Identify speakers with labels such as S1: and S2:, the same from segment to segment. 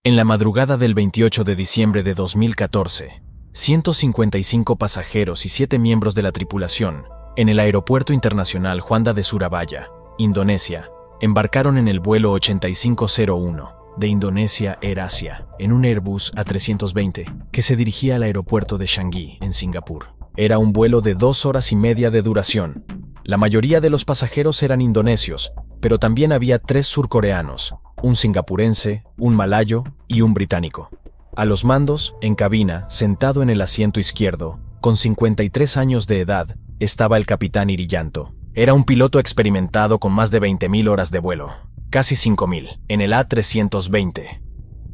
S1: En la madrugada del 28 de diciembre de 2014, 155 pasajeros y 7 miembros de la tripulación, en el Aeropuerto Internacional Juanda de Surabaya, Indonesia, embarcaron en el vuelo 8501 de Indonesia Air Asia, en un Airbus A320 que se dirigía al aeropuerto de Changi, en Singapur. Era un vuelo de 2 horas y media de duración. La mayoría de los pasajeros eran indonesios, pero también había 3 surcoreanos, un singapurense, un malayo y un británico. A los mandos, en cabina, sentado en el asiento izquierdo, con 53 años de edad, estaba el capitán Iriyanto. Era un piloto experimentado con más de 20.000 horas de vuelo, casi 5.000, en el A320,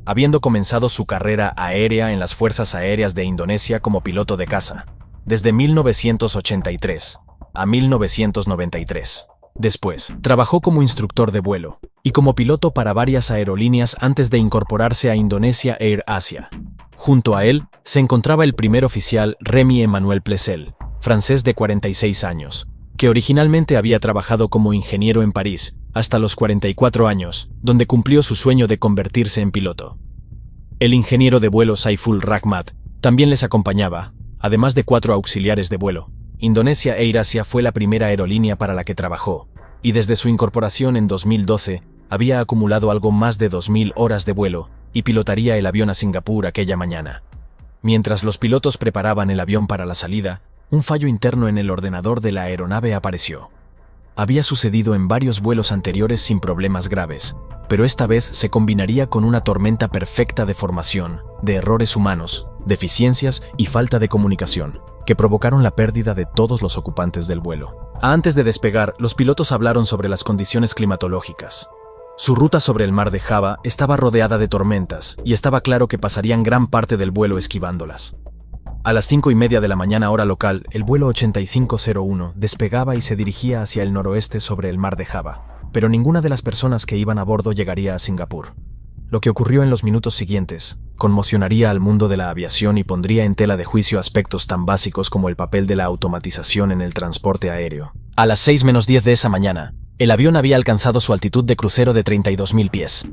S1: habiendo comenzado su carrera aérea en las Fuerzas Aéreas de Indonesia como piloto de caza, desde 1983 a 1993. Después, trabajó como instructor de vuelo y como piloto para varias aerolíneas antes de incorporarse a Indonesia Air Asia. Junto a él se encontraba el primer oficial Remy Emmanuel Plessel, francés de 46 años, que originalmente había trabajado como ingeniero en París hasta los 44 años, donde cumplió su sueño de convertirse en piloto. El ingeniero de vuelo Saiful Rahmat también les acompañaba, además de 4 auxiliares de vuelo. Indonesia Air Asia fue la primera aerolínea para la que trabajó, y desde su incorporación en 2012 había acumulado algo más de 2.000 horas de vuelo y pilotaría el avión a Singapur aquella mañana. Mientras los pilotos preparaban el avión para la salida, un fallo interno en el ordenador de la aeronave apareció. Había sucedido en varios vuelos anteriores sin problemas graves, pero esta vez se combinaría con una tormenta perfecta de formación, de errores humanos, deficiencias y falta de comunicación, que provocaron la pérdida de todos los ocupantes del vuelo. Antes de despegar, los pilotos hablaron sobre las condiciones climatológicas. Su ruta sobre el mar de Java estaba rodeada de tormentas y estaba claro que pasarían gran parte del vuelo esquivándolas. A las 5:30 de la mañana hora local, el vuelo 8501 despegaba y se dirigía hacia el noroeste sobre el mar de Java, pero ninguna de las personas que iban a bordo llegaría a Singapur. Lo que ocurrió en los minutos siguientes conmocionaría al mundo de la aviación y pondría en tela de juicio aspectos tan básicos como el papel de la automatización en el transporte aéreo. A las 6:10 de esa mañana, el avión había alcanzado su altitud de crucero de 32.000 pies.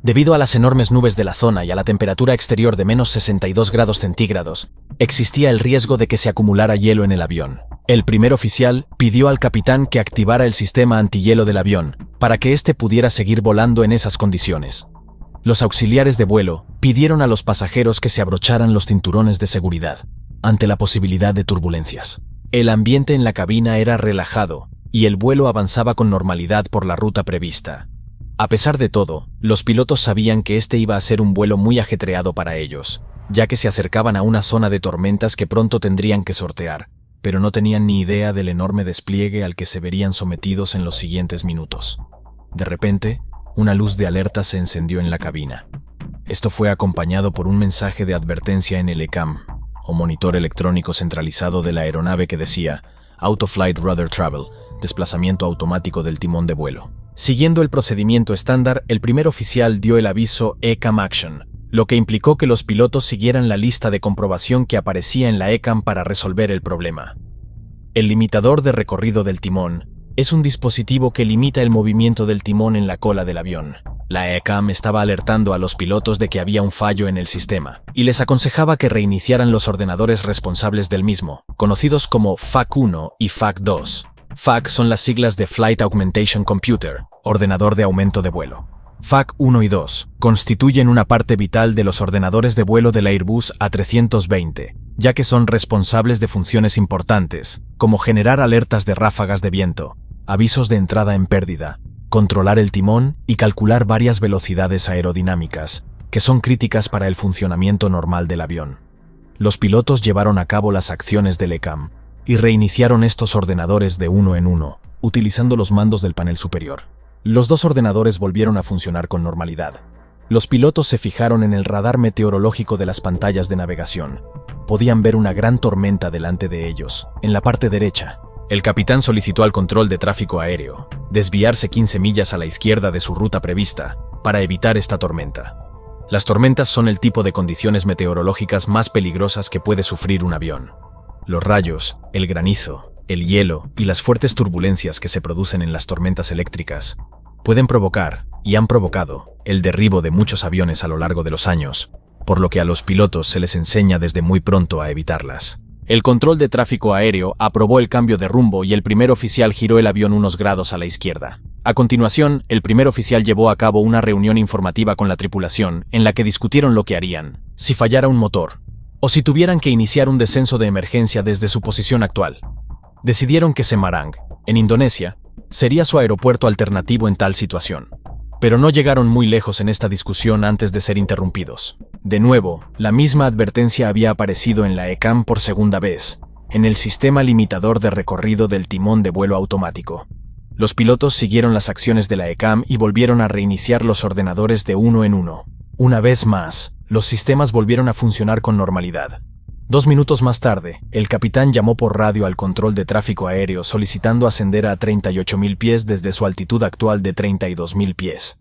S1: Debido a las enormes nubes de la zona y a la temperatura exterior de menos 62 grados centígrados, existía el riesgo de que se acumulara hielo en el avión. El primer oficial pidió al capitán que activara el sistema antihielo del avión, para que éste pudiera seguir volando en esas condiciones. Los auxiliares de vuelo pidieron a los pasajeros que se abrocharan los cinturones de seguridad, ante la posibilidad de turbulencias. El ambiente en la cabina era relajado, y el vuelo avanzaba con normalidad por la ruta prevista. A pesar de todo, los pilotos sabían que este iba a ser un vuelo muy ajetreado para ellos, ya que se acercaban a una zona de tormentas que pronto tendrían que sortear, pero no tenían ni idea del enorme despliegue al que se verían sometidos en los siguientes minutos. De repente, una luz de alerta se encendió en la cabina. Esto fue acompañado por un mensaje de advertencia en el ECAM, o monitor electrónico centralizado de la aeronave que decía Auto Flight Rudder Travel, desplazamiento automático del timón de vuelo. Siguiendo el procedimiento estándar, el primer oficial dio el aviso ECAM Action, lo que implicó que los pilotos siguieran la lista de comprobación que aparecía en la ECAM para resolver el problema. El limitador de recorrido del timón es un dispositivo que limita el movimiento del timón en la cola del avión. La ECAM estaba alertando a los pilotos de que había un fallo en el sistema, y les aconsejaba que reiniciaran los ordenadores responsables del mismo, conocidos como FAC-1 y FAC-2. FAC son las siglas de Flight Augmentation Computer, ordenador de aumento de vuelo. FAC 1 y 2 constituyen una parte vital de los ordenadores de vuelo del Airbus A320, ya que son responsables de funciones importantes, como generar alertas de ráfagas de viento, avisos de entrada en pérdida, controlar el timón y calcular varias velocidades aerodinámicas, que son críticas para el funcionamiento normal del avión. Los pilotos llevaron a cabo las acciones del ECAM y reiniciaron estos ordenadores de uno en uno, utilizando los mandos del panel superior. Los 2 ordenadores volvieron a funcionar con normalidad. Los pilotos se fijaron en el radar meteorológico de las pantallas de navegación. Podían ver una gran tormenta delante de ellos, en la parte derecha. El capitán solicitó al control de tráfico aéreo desviarse 15 millas a la izquierda de su ruta prevista para evitar esta tormenta. Las tormentas son el tipo de condiciones meteorológicas más peligrosas que puede sufrir un avión. Los rayos, el granizo, el hielo y las fuertes turbulencias que se producen en las tormentas eléctricas pueden provocar, y han provocado el derribo de muchos aviones a lo largo de los años, por lo que a los pilotos se les enseña desde muy pronto a evitarlas. El control de tráfico aéreo aprobó el cambio de rumbo y el primer oficial giró el avión unos grados a la izquierda. A continuación, el primer oficial llevó a cabo una reunión informativa con la tripulación, en la que discutieron lo que harían si fallara un motor, o si tuvieran que iniciar un descenso de emergencia desde su posición actual. Decidieron que Semarang, en Indonesia, sería su aeropuerto alternativo en tal situación. Pero no llegaron muy lejos en esta discusión antes de ser interrumpidos. De nuevo, la misma advertencia había aparecido en la ECAM por segunda vez, en el sistema limitador de recorrido del timón de vuelo automático. Los pilotos siguieron las acciones de la ECAM y volvieron a reiniciar los ordenadores de uno en uno. Una vez más, los sistemas volvieron a funcionar con normalidad. 2 minutos más tarde, el capitán llamó por radio al control de tráfico aéreo solicitando ascender a 38.000 pies desde su altitud actual de 32.000 pies.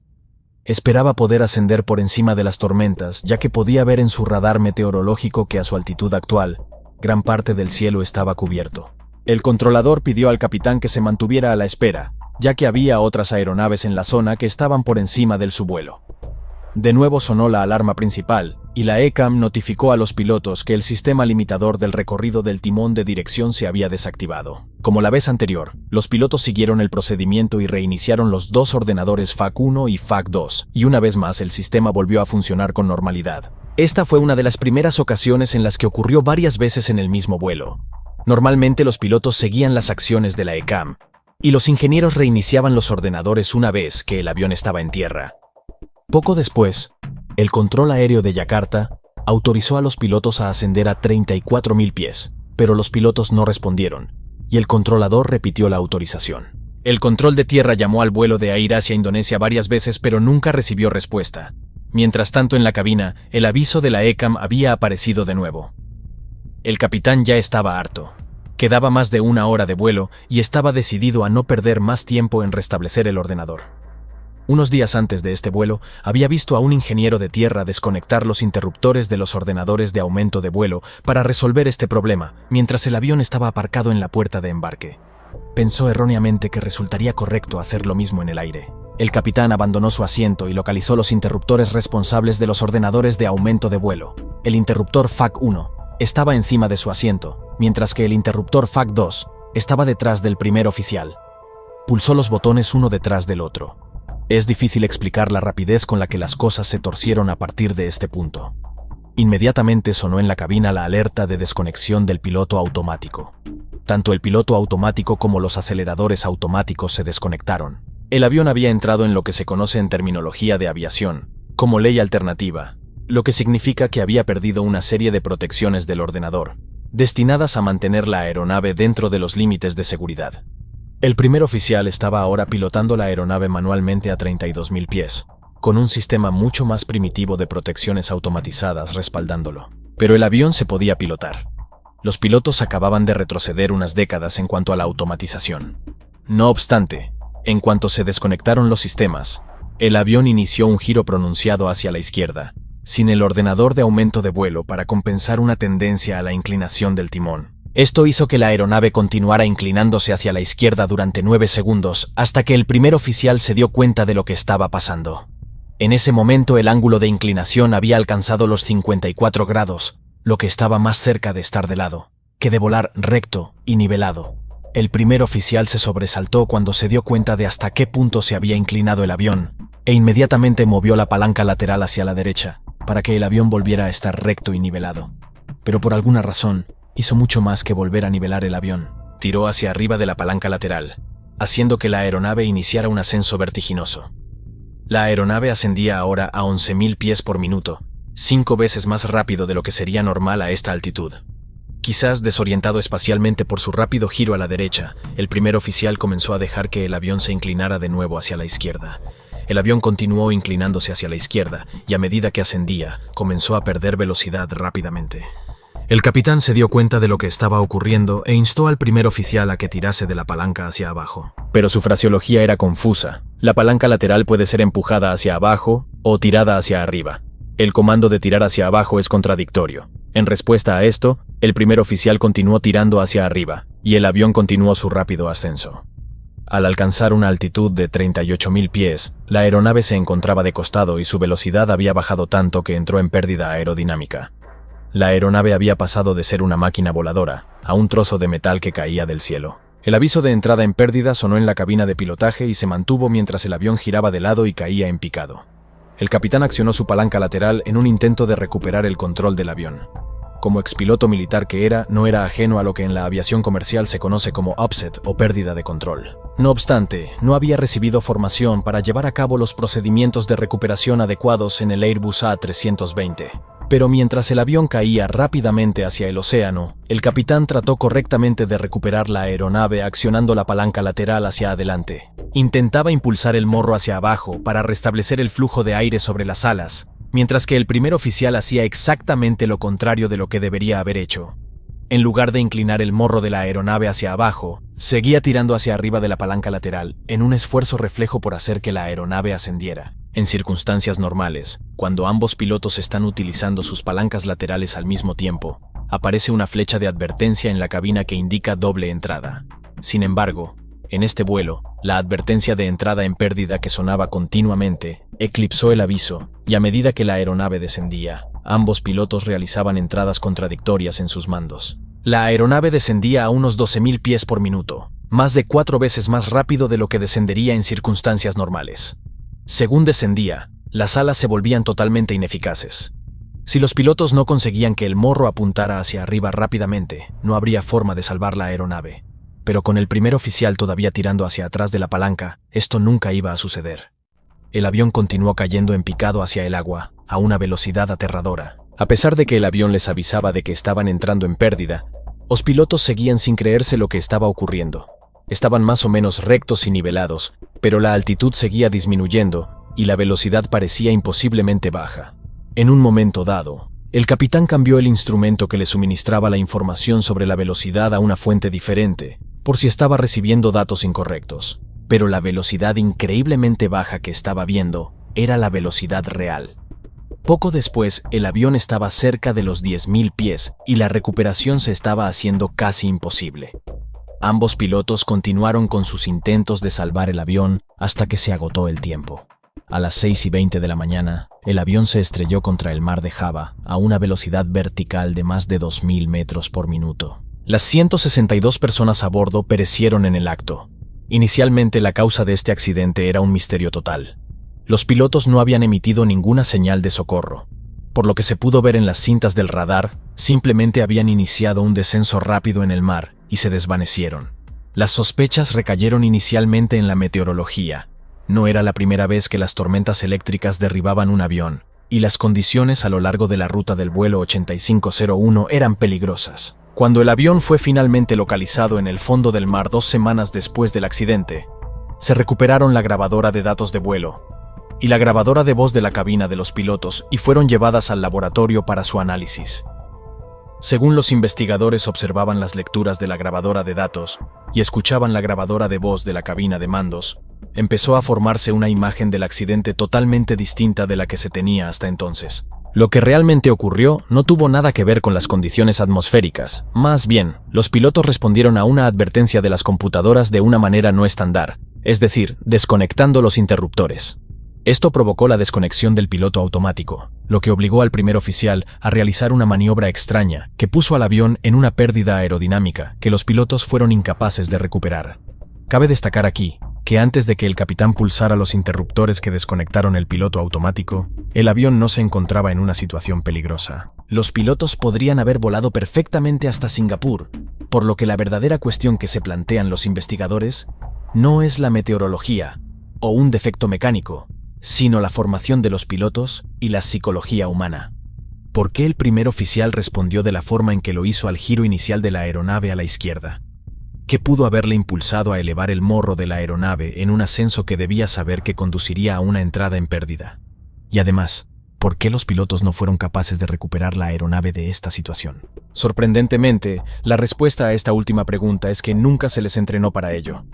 S1: Esperaba poder ascender por encima de las tormentas, ya que podía ver en su radar meteorológico que a su altitud actual, gran parte del cielo estaba cubierto. El controlador pidió al capitán que se mantuviera a la espera, ya que había otras aeronaves en la zona que estaban por encima del su vuelo. De nuevo sonó la alarma principal, y la ECAM notificó a los pilotos que el sistema limitador del recorrido del timón de dirección se había desactivado. Como la vez anterior, los pilotos siguieron el procedimiento y reiniciaron los dos ordenadores FAC-1 y FAC-2, y una vez más el sistema volvió a funcionar con normalidad. Esta fue una de las primeras ocasiones en las que ocurrió varias veces en el mismo vuelo. Normalmente los pilotos seguían las acciones de la ECAM, y los ingenieros reiniciaban los ordenadores una vez que el avión estaba en tierra. Poco después, el control aéreo de Yakarta autorizó a los pilotos a ascender a 34.000 pies, pero los pilotos no respondieron, y el controlador repitió la autorización. El control de tierra llamó al vuelo de Air Asia Indonesia varias veces, pero nunca recibió respuesta. Mientras tanto, en la cabina, el aviso de la ECAM había aparecido de nuevo. El capitán ya estaba harto. Quedaba más de 1 hora de vuelo y estaba decidido a no perder más tiempo en restablecer el ordenador. Unos días antes de este vuelo, había visto a un ingeniero de tierra desconectar los interruptores de los ordenadores de aumento de vuelo para resolver este problema, mientras el avión estaba aparcado en la puerta de embarque. Pensó erróneamente que resultaría correcto hacer lo mismo en el aire. El capitán abandonó su asiento y localizó los interruptores responsables de los ordenadores de aumento de vuelo. El interruptor FAC-1 estaba encima de su asiento, mientras que el interruptor FAC-2 estaba detrás del primer oficial. Pulsó los botones uno detrás del otro. Es difícil explicar la rapidez con la que las cosas se torcieron a partir de este punto. Inmediatamente sonó en la cabina la alerta de desconexión del piloto automático. Tanto el piloto automático como los aceleradores automáticos se desconectaron. El avión había entrado en lo que se conoce en terminología de aviación como ley alternativa, lo que significa que había perdido una serie de protecciones del ordenador, destinadas a mantener la aeronave dentro de los límites de seguridad. El primer oficial estaba ahora pilotando la aeronave manualmente a 32.000 pies, con un sistema mucho más primitivo de protecciones automatizadas respaldándolo. Pero el avión se podía pilotar. Los pilotos acababan de retroceder unas décadas en cuanto a la automatización. No obstante, en cuanto se desconectaron los sistemas, el avión inició un giro pronunciado hacia la izquierda, sin el ordenador de aumento de vuelo para compensar una tendencia a la inclinación del timón. Esto hizo que la aeronave continuara inclinándose hacia la izquierda durante 9 segundos hasta que el primer oficial se dio cuenta de lo que estaba pasando. En ese momento el ángulo de inclinación había alcanzado los 54 grados, lo que estaba más cerca de estar de lado que de volar recto y nivelado. El primer oficial se sobresaltó cuando se dio cuenta de hasta qué punto se había inclinado el avión, e inmediatamente movió la palanca lateral hacia la derecha para que el avión volviera a estar recto y nivelado. Pero por alguna razón, hizo mucho más que volver a nivelar el avión. Tiró hacia arriba de la palanca lateral, haciendo que la aeronave iniciara un ascenso vertiginoso. La aeronave ascendía ahora a 11.000 pies por minuto, 5 veces más rápido de lo que sería normal a esta altitud. Quizás desorientado espacialmente por su rápido giro a la derecha, el primer oficial comenzó a dejar que el avión se inclinara de nuevo hacia la izquierda. El avión continuó inclinándose hacia la izquierda, y a medida que ascendía, comenzó a perder velocidad rápidamente. El capitán se dio cuenta de lo que estaba ocurriendo e instó al primer oficial a que tirase de la palanca hacia abajo. Pero su fraseología era confusa. La palanca lateral puede ser empujada hacia abajo o tirada hacia arriba. El comando de tirar hacia abajo es contradictorio. En respuesta a esto, el primer oficial continuó tirando hacia arriba, y el avión continuó su rápido ascenso. Al alcanzar una altitud de 38.000 pies, la aeronave se encontraba de costado y su velocidad había bajado tanto que entró en pérdida aerodinámica. La aeronave había pasado de ser una máquina voladora a un trozo de metal que caía del cielo. El aviso de entrada en pérdida sonó en la cabina de pilotaje y se mantuvo mientras el avión giraba de lado y caía en picado. El capitán accionó su palanca lateral en un intento de recuperar el control del avión. Como expiloto militar que era, no era ajeno a lo que en la aviación comercial se conoce como upset o pérdida de control. No obstante, no había recibido formación para llevar a cabo los procedimientos de recuperación adecuados en el Airbus A320. Pero mientras el avión caía rápidamente hacia el océano, el capitán trató correctamente de recuperar la aeronave accionando la palanca lateral hacia adelante. Intentaba impulsar el morro hacia abajo para restablecer el flujo de aire sobre las alas, mientras que el primer oficial hacía exactamente lo contrario de lo que debería haber hecho. En lugar de inclinar el morro de la aeronave hacia abajo, seguía tirando hacia arriba de la palanca lateral, en un esfuerzo reflejo por hacer que la aeronave ascendiera. En circunstancias normales, cuando ambos pilotos están utilizando sus palancas laterales al mismo tiempo, aparece una flecha de advertencia en la cabina que indica doble entrada. Sin embargo, en este vuelo, la advertencia de entrada en pérdida que sonaba continuamente eclipsó el aviso, y a medida que la aeronave descendía, ambos pilotos realizaban entradas contradictorias en sus mandos. La aeronave descendía a unos 12.000 pies por minuto, más de 4 veces más rápido de lo que descendería en circunstancias normales. Según descendía, las alas se volvían totalmente ineficaces. Si los pilotos no conseguían que el morro apuntara hacia arriba rápidamente, no habría forma de salvar la aeronave. Pero con el primer oficial todavía tirando hacia atrás de la palanca, esto nunca iba a suceder. El avión continuó cayendo en picado hacia el agua, a una velocidad aterradora. A pesar de que el avión les avisaba de que estaban entrando en pérdida, los pilotos seguían sin creerse lo que estaba ocurriendo. Estaban más o menos rectos y nivelados, pero la altitud seguía disminuyendo y la velocidad parecía imposiblemente baja. En un momento dado, el capitán cambió el instrumento que le suministraba la información sobre la velocidad a una fuente diferente, por si estaba recibiendo datos incorrectos. Pero la velocidad increíblemente baja que estaba viendo era la velocidad real. Poco después, el avión estaba cerca de los 10.000 pies y la recuperación se estaba haciendo casi imposible. Ambos pilotos continuaron con sus intentos de salvar el avión hasta que se agotó el tiempo. A las 6:20 de la mañana, el avión se estrelló contra el mar de Java a una velocidad vertical de más de 2.000 metros por minuto. Las 162 personas a bordo perecieron en el acto. Inicialmente la causa de este accidente era un misterio total. Los pilotos no habían emitido ninguna señal de socorro. Por lo que se pudo ver en las cintas del radar, simplemente habían iniciado un descenso rápido en el mar y se desvanecieron. Las sospechas recayeron inicialmente en la meteorología. No era la primera vez que las tormentas eléctricas derribaban un avión, y las condiciones a lo largo de la ruta del vuelo 8501 eran peligrosas. Cuando el avión fue finalmente localizado en el fondo del mar 2 semanas después del accidente, se recuperaron la grabadora de datos de vuelo y la grabadora de voz de la cabina de los pilotos y fueron llevadas al laboratorio para su análisis. Según los investigadores observaban las lecturas de la grabadora de datos y escuchaban la grabadora de voz de la cabina de mandos, empezó a formarse una imagen del accidente totalmente distinta de la que se tenía hasta entonces. Lo que realmente ocurrió no tuvo nada que ver con las condiciones atmosféricas. Más bien, los pilotos respondieron a una advertencia de las computadoras de una manera no estándar, es decir, desconectando los interruptores. Esto provocó la desconexión del piloto automático, lo que obligó al primer oficial a realizar una maniobra extraña que puso al avión en una pérdida aerodinámica que los pilotos fueron incapaces de recuperar. Cabe destacar aquí que antes de que el capitán pulsara los interruptores que desconectaron el piloto automático, el avión no se encontraba en una situación peligrosa. Los pilotos podrían haber volado perfectamente hasta Singapur, por lo que la verdadera cuestión que se plantean los investigadores no es la meteorología o un defecto mecánico, sino la formación de los pilotos y la psicología humana. ¿Por qué el primer oficial respondió de la forma en que lo hizo al giro inicial de la aeronave a la izquierda? ¿Qué pudo haberle impulsado a elevar el morro de la aeronave en un ascenso que debía saber que conduciría a una entrada en pérdida? Y además, ¿por qué los pilotos no fueron capaces de recuperar la aeronave de esta situación? Sorprendentemente, la respuesta a esta última pregunta es que nunca se les entrenó para ello.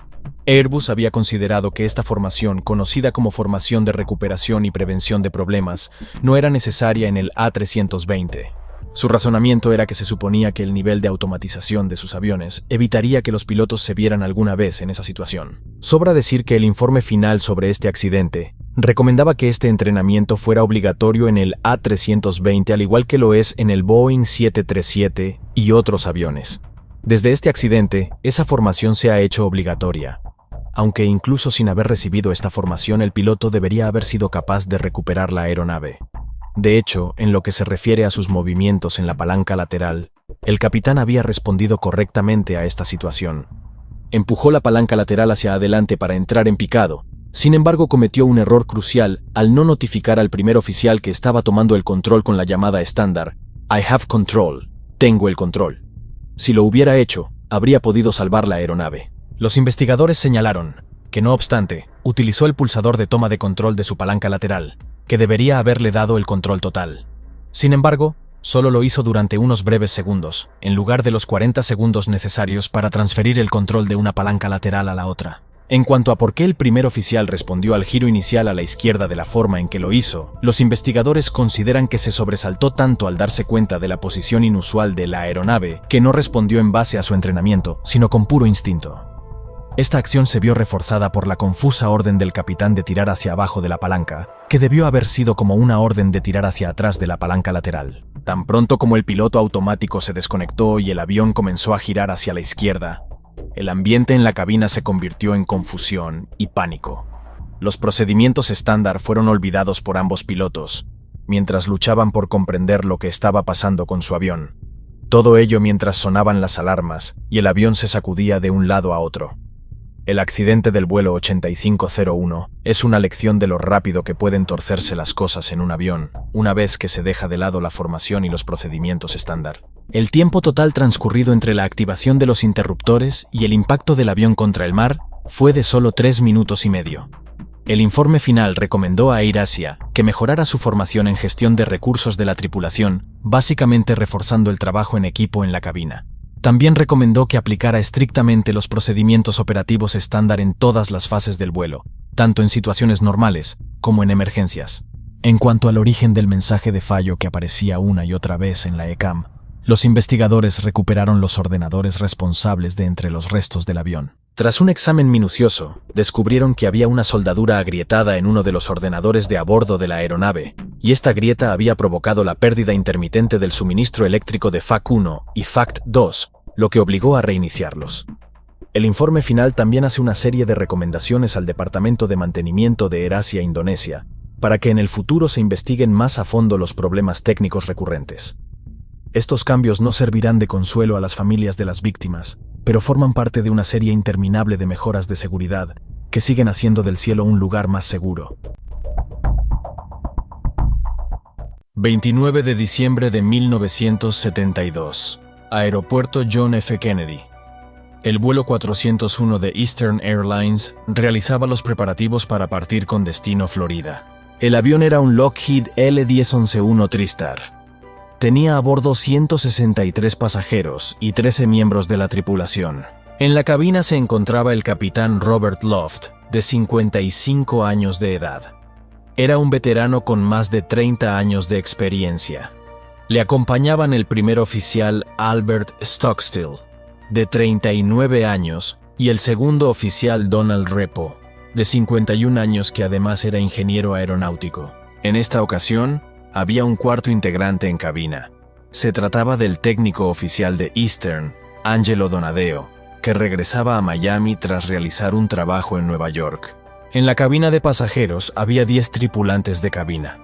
S1: Airbus había considerado que esta formación, conocida como formación de recuperación y prevención de problemas, no era necesaria en el A320. Su razonamiento era que se suponía que el nivel de automatización de sus aviones evitaría que los pilotos se vieran alguna vez en esa situación. Sobra decir que el informe final sobre este accidente recomendaba que este entrenamiento fuera obligatorio en el A320 al igual que lo es en el Boeing 737 y otros aviones. Desde este accidente, esa formación se ha hecho obligatoria. Aunque incluso sin haber recibido esta formación, el piloto debería haber sido capaz de recuperar la aeronave. De hecho, en lo que se refiere a sus movimientos en la palanca lateral, el capitán había respondido correctamente a esta situación. Empujó la palanca lateral hacia adelante para entrar en picado. Sin embargo, cometió un error crucial al no notificar al primer oficial que estaba tomando el control con la llamada estándar I have control, tengo el control. Si lo hubiera hecho, habría podido salvar la aeronave. Los investigadores señalaron que, no obstante, utilizó el pulsador de toma de control de su palanca lateral, que debería haberle dado el control total. Sin embargo, solo lo hizo durante unos breves segundos, en lugar de los 40 segundos necesarios para transferir el control de una palanca lateral a la otra. En cuanto a por qué el primer oficial respondió al giro inicial a la izquierda de la forma en que lo hizo, los investigadores consideran que se sobresaltó tanto al darse cuenta de la posición inusual de la aeronave que no respondió en base a su entrenamiento, sino con puro instinto. Esta acción se vio reforzada por la confusa orden del capitán de tirar hacia abajo de la palanca, que debió haber sido como una orden de tirar hacia atrás de la palanca lateral. Tan pronto como el piloto automático se desconectó y el avión comenzó a girar hacia la izquierda, el ambiente en la cabina se convirtió en confusión y pánico. Los procedimientos estándar fueron olvidados por ambos pilotos, mientras luchaban por comprender lo que estaba pasando con su avión. Todo ello mientras sonaban las alarmas y el avión se sacudía de un lado a otro. El accidente del vuelo 8501 es una lección de lo rápido que pueden torcerse las cosas en un avión, una vez que se deja de lado la formación y los procedimientos estándar. El tiempo total transcurrido entre la activación de los interruptores y el impacto del avión contra el mar fue de solo 3 minutos y medio. El informe final recomendó a AirAsia que mejorara su formación en gestión de recursos de la tripulación, básicamente reforzando el trabajo en equipo en la cabina. También recomendó que aplicara estrictamente los procedimientos operativos estándar en todas las fases del vuelo, tanto en situaciones normales como en emergencias. En cuanto al origen del mensaje de fallo que aparecía una y otra vez en la ECAM, los investigadores recuperaron los ordenadores responsables de entre los restos del avión. Tras un examen minucioso, descubrieron que había una soldadura agrietada en uno de los ordenadores de a bordo de la aeronave, y esta grieta había provocado la pérdida intermitente del suministro eléctrico de FAC-1 y FAC-2, lo que obligó a reiniciarlos. El informe final también hace una serie de recomendaciones al Departamento de Mantenimiento de AirAsia Indonesia, para que en el futuro se investiguen más a fondo los problemas técnicos recurrentes. Estos cambios no servirán de consuelo a las familias de las víctimas, pero forman parte de una serie interminable de mejoras de seguridad que siguen haciendo del cielo un lugar más seguro. 29 de diciembre de 1972. Aeropuerto John F. Kennedy. El vuelo 401 de Eastern Airlines realizaba los preparativos para partir con destino Florida. El avión era un Lockheed L-1011 TriStar. Tenía a bordo 163 pasajeros y 13 miembros de la tripulación. En la cabina se encontraba el capitán Robert Loft, de 55 años de edad. Era un veterano con más de 30 años de experiencia. Le acompañaban el primer oficial Albert Stockstill, de 39 años, y el segundo oficial Donald Repo, de 51 años, que además era ingeniero aeronáutico. En esta ocasión, había un cuarto integrante en cabina. Se trataba del técnico oficial de Eastern, Angelo Donadeo, que regresaba a Miami tras realizar un trabajo en Nueva York. En la cabina de pasajeros había 10 tripulantes de cabina.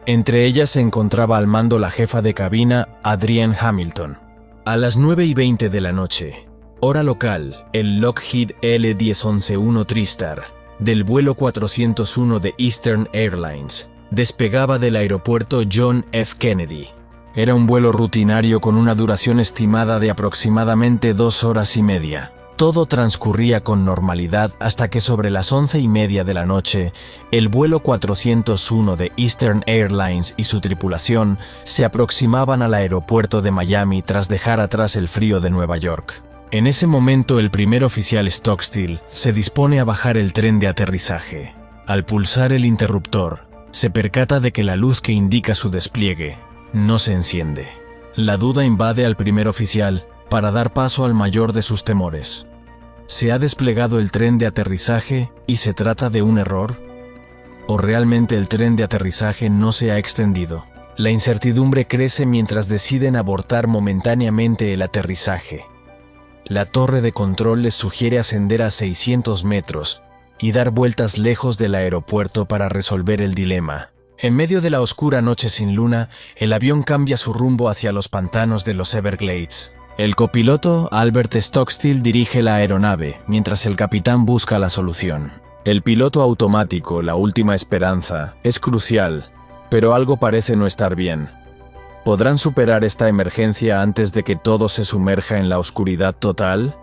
S1: Entre ellas se encontraba al mando la jefa de cabina, Adrienne Hamilton. A las 9:20 de la noche, hora local, el Lockheed L-1011 TriStar, del vuelo 401 de Eastern Airlines, despegaba del aeropuerto John F. Kennedy. Era un vuelo rutinario con una duración estimada de aproximadamente 2 horas y media. Todo transcurría con normalidad hasta que sobre las 11:30 de la noche, el vuelo 401 de Eastern Airlines y su tripulación se aproximaban al aeropuerto de Miami tras dejar atrás el frío de Nueva York. En ese momento, el primer oficial Stockstill se dispone a bajar el tren de aterrizaje. Al pulsar el interruptor, se percata de que la luz que indica su despliegue no se enciende. La duda invade al primer oficial para dar paso al mayor de sus temores. ¿Se ha desplegado el tren de aterrizaje y se trata de un error? ¿O realmente el tren de aterrizaje no se ha extendido? La incertidumbre crece mientras deciden abortar momentáneamente el aterrizaje. La torre de control les sugiere ascender a 600 metros y dar vueltas lejos del aeropuerto para resolver el dilema. En medio de la oscura noche sin luna, el avión cambia su rumbo hacia los pantanos de los Everglades. El copiloto, Albert Stockstill, dirige la aeronave, mientras el capitán busca la solución. El piloto automático, la última esperanza, es crucial, pero algo parece no estar bien. ¿Podrán superar esta emergencia antes de que todo se sumerja en la oscuridad total?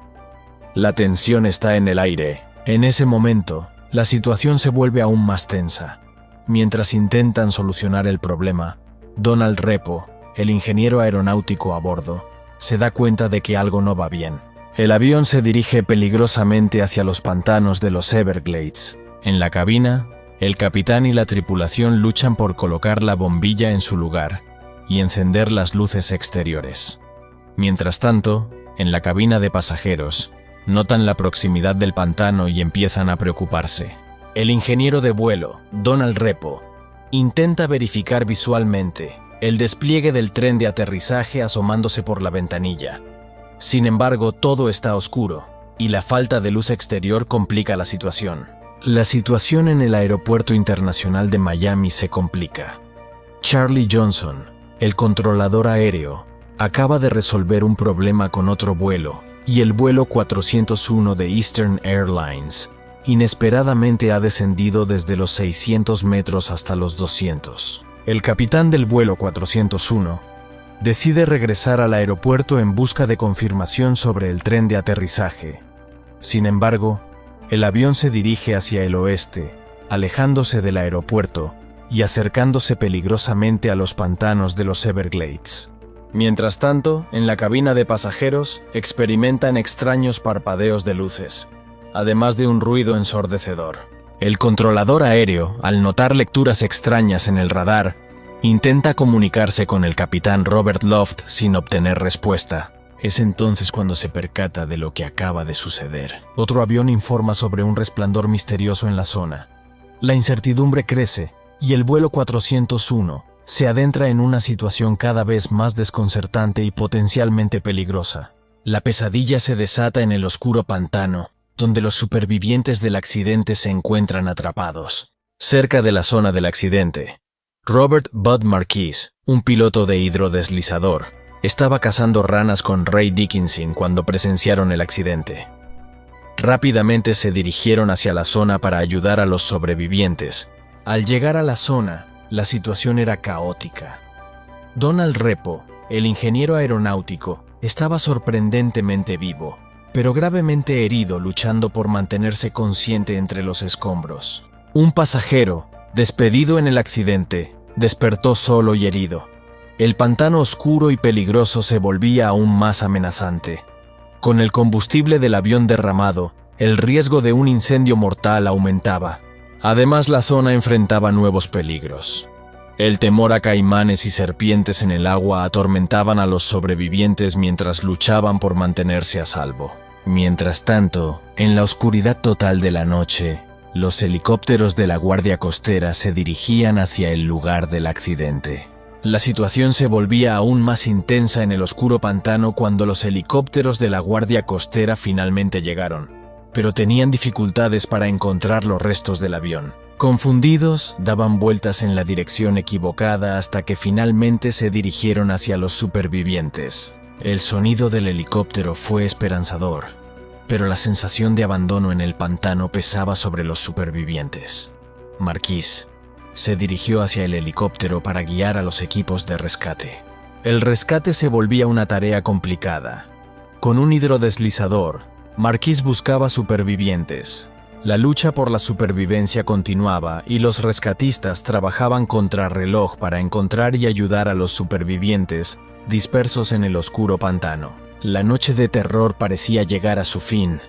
S1: La tensión está en el aire. En ese momento, la situación se vuelve aún más tensa. Mientras intentan solucionar el problema, Donald Repo, el ingeniero aeronáutico a bordo, se da cuenta de que algo no va bien. El avión se dirige peligrosamente hacia los pantanos de los Everglades. En la cabina, el capitán y la tripulación luchan por colocar la bombilla en su lugar y encender las luces exteriores. Mientras tanto, en la cabina de pasajeros, notan la proximidad del pantano y empiezan a preocuparse. El ingeniero de vuelo, Donald Repo, intenta verificar visualmente el despliegue del tren de aterrizaje asomándose por la ventanilla. Sin embargo, todo está oscuro y la falta de luz exterior complica la situación. La situación en el Aeropuerto Internacional de Miami se complica. Charlie Johnson, el controlador aéreo, acaba de resolver un problema con otro vuelo, y el vuelo 401 de Eastern Airlines inesperadamente ha descendido desde los 600 metros hasta los 200. El capitán del vuelo 401 decide regresar al aeropuerto en busca de confirmación sobre el tren de aterrizaje. Sin embargo, el avión se dirige hacia el oeste, alejándose del aeropuerto y acercándose peligrosamente a los pantanos de los Everglades. Mientras tanto, en la cabina de pasajeros experimentan extraños parpadeos de luces, además de un ruido ensordecedor. El controlador aéreo, al notar lecturas extrañas en el radar, intenta comunicarse con el capitán Robert Loft sin obtener respuesta. Es entonces cuando se percata de lo que acaba de suceder. Otro avión informa sobre un resplandor misterioso en la zona. La incertidumbre crece y el vuelo 401 se adentra en una situación cada vez más desconcertante y potencialmente peligrosa. La pesadilla se desata en el oscuro pantano, donde los supervivientes del accidente se encuentran atrapados. Cerca de la zona del accidente, Robert Bud Marquis, un piloto de hidrodeslizador, estaba cazando ranas con Ray Dickinson cuando presenciaron el accidente. Rápidamente se dirigieron hacia la zona para ayudar a los sobrevivientes. Al llegar a la zona, la situación era caótica. Donald Repo, el ingeniero aeronáutico, estaba sorprendentemente vivo, pero gravemente herido luchando por mantenerse consciente entre los escombros. Un pasajero, despedido en el accidente, despertó solo y herido. El pantano oscuro y peligroso se volvía aún más amenazante. Con el combustible del avión derramado, el riesgo de un incendio mortal aumentaba. Además, la zona enfrentaba nuevos peligros. El temor a caimanes y serpientes en el agua atormentaban a los sobrevivientes mientras luchaban por mantenerse a salvo. Mientras tanto, en la oscuridad total de la noche, los helicópteros de la Guardia Costera se dirigían hacia el lugar del accidente. La situación se volvía aún más intensa en el oscuro pantano cuando los helicópteros de la Guardia Costera finalmente llegaron, pero tenían dificultades para encontrar los restos del avión. Confundidos, daban vueltas en la dirección equivocada hasta que finalmente se dirigieron hacia los supervivientes. El sonido del helicóptero fue esperanzador, pero la sensación de abandono en el pantano pesaba sobre los supervivientes. Marquis se dirigió hacia el helicóptero para guiar a los equipos de rescate. El rescate se volvía una tarea complicada. Con un hidrodeslizador, Marquis buscaba supervivientes. La lucha por la supervivencia continuaba y los rescatistas trabajaban contrarreloj para encontrar y ayudar a los supervivientes dispersos en el oscuro pantano. La noche de terror parecía llegar a su fin,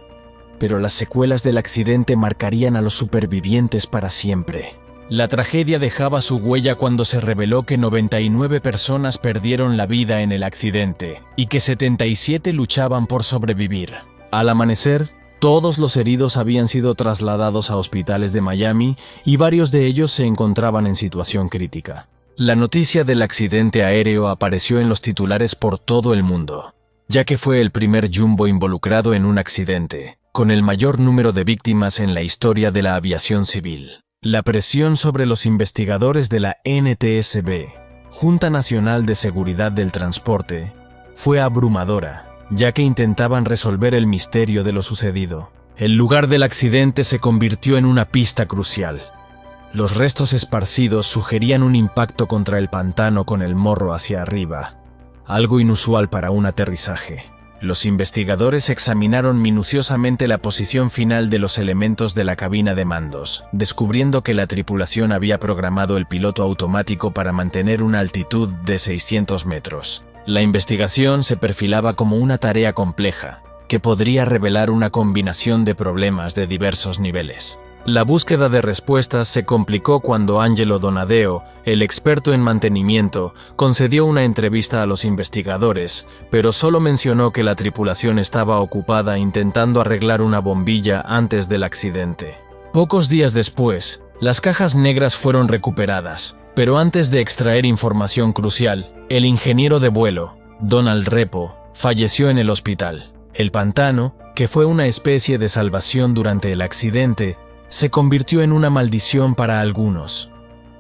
S1: pero las secuelas del accidente marcarían a los supervivientes para siempre. La tragedia dejaba su huella cuando se reveló que 99 personas perdieron la vida en el accidente y que 77 luchaban por sobrevivir. Al amanecer, todos los heridos habían sido trasladados a hospitales de Miami y varios de ellos se encontraban en situación crítica. La noticia del accidente aéreo apareció en los titulares por todo el mundo, ya que fue el primer jumbo involucrado en un accidente, con el mayor número de víctimas en la historia de la aviación civil. La presión sobre los investigadores de la NTSB, Junta Nacional de Seguridad del Transporte, fue abrumadora, ya que intentaban resolver el misterio de lo sucedido. El lugar del accidente se convirtió en una pista crucial. Los restos esparcidos sugerían un impacto contra el pantano con el morro hacia arriba, algo inusual para un aterrizaje. Los investigadores examinaron minuciosamente la posición final de los elementos de la cabina de mandos, descubriendo que la tripulación había programado el piloto automático para mantener una altitud de 600 metros. La investigación se perfilaba como una tarea compleja, que podría revelar una combinación de problemas de diversos niveles. La búsqueda de respuestas se complicó cuando Angelo Donadeo, el experto en mantenimiento, concedió una entrevista a los investigadores, pero solo mencionó que la tripulación estaba ocupada intentando arreglar una bombilla antes del accidente. Pocos días después, las cajas negras fueron recuperadas, pero antes de extraer información crucial, el ingeniero de vuelo, Donald Repo, falleció en el hospital. El pantano, que fue una especie de salvación durante el accidente, se convirtió en una maldición para algunos.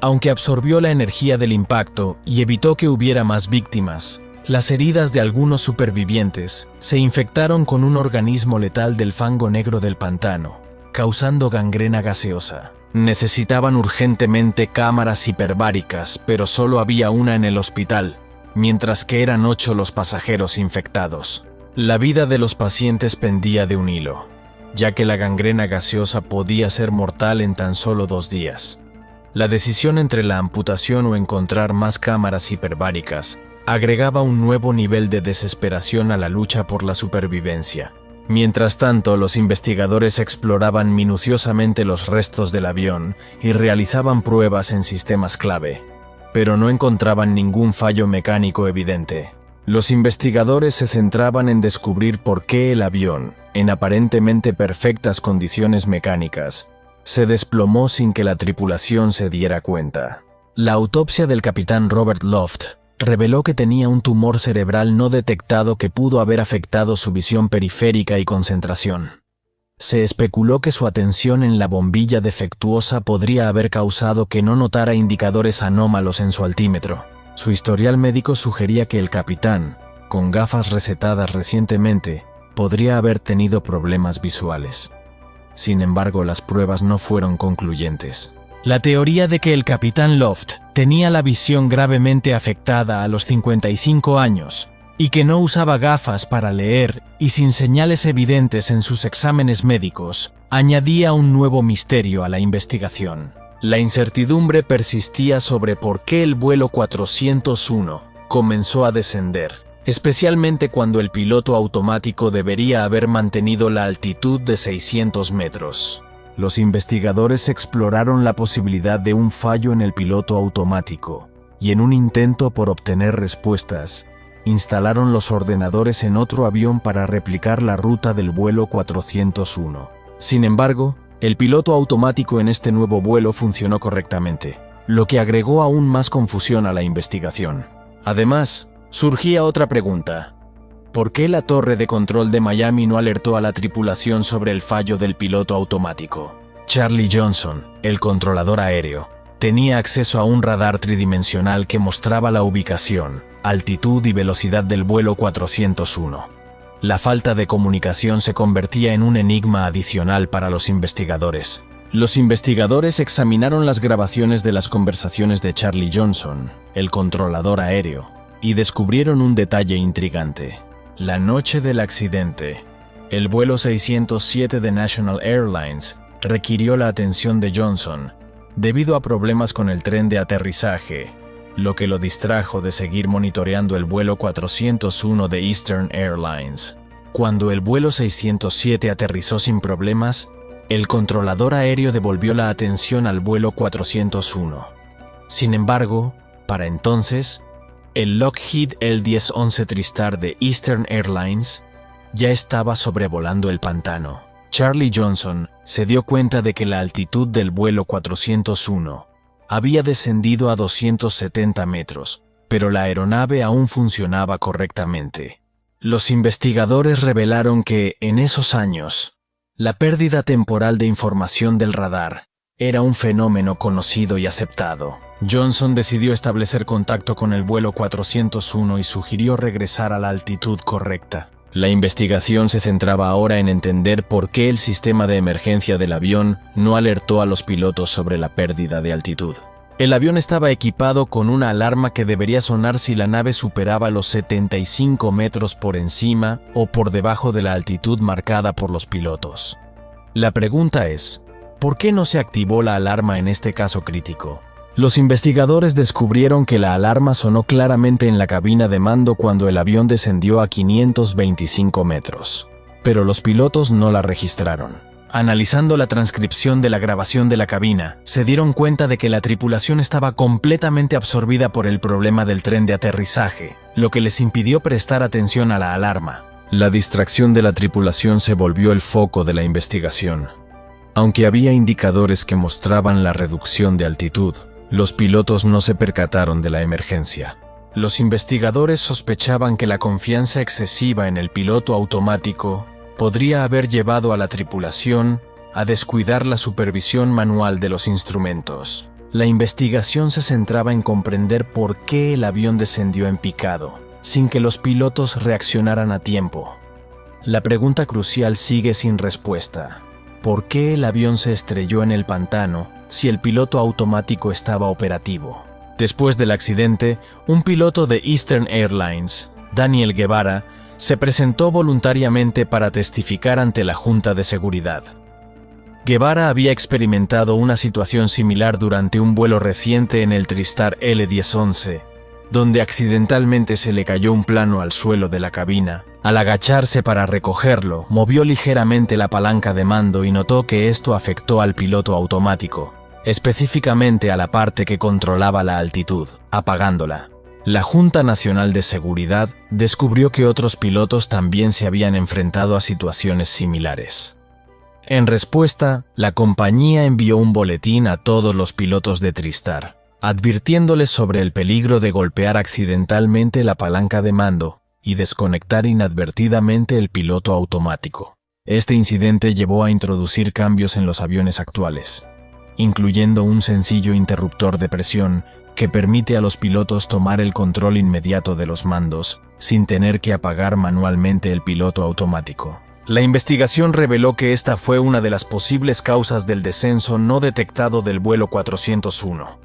S1: Aunque absorbió la energía del impacto y evitó que hubiera más víctimas, las heridas de algunos supervivientes se infectaron con un organismo letal del fango negro del pantano, causando gangrena gaseosa. Necesitaban urgentemente cámaras hiperbáricas, pero solo había una en el hospital, mientras que eran 8 los pasajeros infectados. La vida de los pacientes pendía de un hilo, ya que la gangrena gaseosa podía ser mortal en tan solo 2 días. La decisión entre la amputación o encontrar más cámaras hiperbáricas agregaba un nuevo nivel de desesperación a la lucha por la supervivencia. Mientras tanto, los investigadores exploraban minuciosamente los restos del avión y realizaban pruebas en sistemas clave, pero no encontraban ningún fallo mecánico evidente. Los investigadores se centraban en descubrir por qué el avión, en aparentemente perfectas condiciones mecánicas, se desplomó sin que la tripulación se diera cuenta. La autopsia del capitán Robert Loft reveló que tenía un tumor cerebral no detectado que pudo haber afectado su visión periférica y concentración. Se especuló que su atención en la bombilla defectuosa podría haber causado que no notara indicadores anómalos en su altímetro. Su historial médico sugería que el capitán, con gafas recetadas recientemente, podría haber tenido problemas visuales. Sin embargo, las pruebas no fueron concluyentes. La teoría de que el capitán Loft tenía la visión gravemente afectada a los 55 años y que no usaba gafas para leer y sin señales evidentes en sus exámenes médicos, añadía un nuevo misterio a la investigación. La incertidumbre persistía sobre por qué el vuelo 401 comenzó a descender, especialmente cuando el piloto automático debería haber mantenido la altitud de 600 metros. Los investigadores exploraron la posibilidad de un fallo en el piloto automático y, en un intento por obtener respuestas, instalaron los ordenadores en otro avión para replicar la ruta del vuelo 401. Sin embargo, el piloto automático en este nuevo vuelo funcionó correctamente, lo que agregó aún más confusión a la investigación. Además, surgía otra pregunta. ¿Por qué la torre de control de Miami no alertó a la tripulación sobre el fallo del piloto automático? Charlie Johnson, el controlador aéreo, tenía acceso a un radar tridimensional que mostraba la ubicación, altitud y velocidad del vuelo 401. La falta de comunicación se convertía en un enigma adicional para los investigadores. Los investigadores examinaron las grabaciones de las conversaciones de Charlie Johnson, el controlador aéreo, y descubrieron un detalle intrigante. La noche del accidente, el vuelo 607 de National Airlines requirió la atención de Johnson debido a problemas con el tren de aterrizaje, lo que lo distrajo de seguir monitoreando el vuelo 401 de Eastern Airlines. Cuando el vuelo 607 aterrizó sin problemas, El controlador aéreo devolvió la atención al vuelo 401. Sin embargo, para entonces, el Lockheed L-1011 TriStar de Eastern Airlines ya estaba sobrevolando el pantano. Charlie Johnson se dio cuenta de que la altitud del vuelo 401 había descendido a 270 metros, pero la aeronave aún funcionaba correctamente. Los investigadores revelaron que, en esos años, la pérdida temporal de información del radar era un fenómeno conocido y aceptado. Johnson decidió establecer contacto con el vuelo 401 y sugirió regresar a la altitud correcta. La investigación se centraba ahora en entender por qué el sistema de emergencia del avión no alertó a los pilotos sobre la pérdida de altitud. El avión estaba equipado con una alarma que debería sonar si la nave superaba los 75 metros por encima o por debajo de la altitud marcada por los pilotos. La pregunta es, ¿por qué no se activó la alarma en este caso crítico? Los investigadores descubrieron que la alarma sonó claramente en la cabina de mando cuando el avión descendió a 525 metros, pero los pilotos no la registraron. Analizando la transcripción de la grabación de la cabina, se dieron cuenta de que la tripulación estaba completamente absorbida por el problema del tren de aterrizaje, lo que les impidió prestar atención a la alarma. La distracción de la tripulación se volvió el foco de la investigación. Aunque había indicadores que mostraban la reducción de altitud, los pilotos no se percataron de la emergencia. Los investigadores sospechaban que la confianza excesiva en el piloto automático podría haber llevado a la tripulación a descuidar la supervisión manual de los instrumentos. La investigación se centraba en comprender por qué el avión descendió en picado, sin que los pilotos reaccionaran a tiempo. La pregunta crucial sigue sin respuesta. ¿Por qué el avión se estrelló en el pantano si el piloto automático estaba operativo? Después del accidente, un piloto de Eastern Airlines, Daniel Guevara, se presentó voluntariamente para testificar ante la Junta de Seguridad. Guevara había experimentado una situación similar durante un vuelo reciente en el TriStar L-1011, donde accidentalmente se le cayó un plano al suelo de la cabina. Al agacharse para recogerlo, movió ligeramente la palanca de mando y notó que esto afectó al piloto automático, específicamente a la parte que controlaba la altitud, apagándola. La Junta Nacional de Seguridad descubrió que otros pilotos también se habían enfrentado a situaciones similares. En respuesta, la compañía envió un boletín a todos los pilotos de TriStar, advirtiéndoles sobre el peligro de golpear accidentalmente la palanca de mando y desconectar inadvertidamente el piloto automático. Este incidente llevó a introducir cambios en los aviones actuales, incluyendo un sencillo interruptor de presión que permite a los pilotos tomar el control inmediato de los mandos sin tener que apagar manualmente el piloto automático. La investigación reveló que esta fue una de las posibles causas del descenso no detectado del vuelo 401.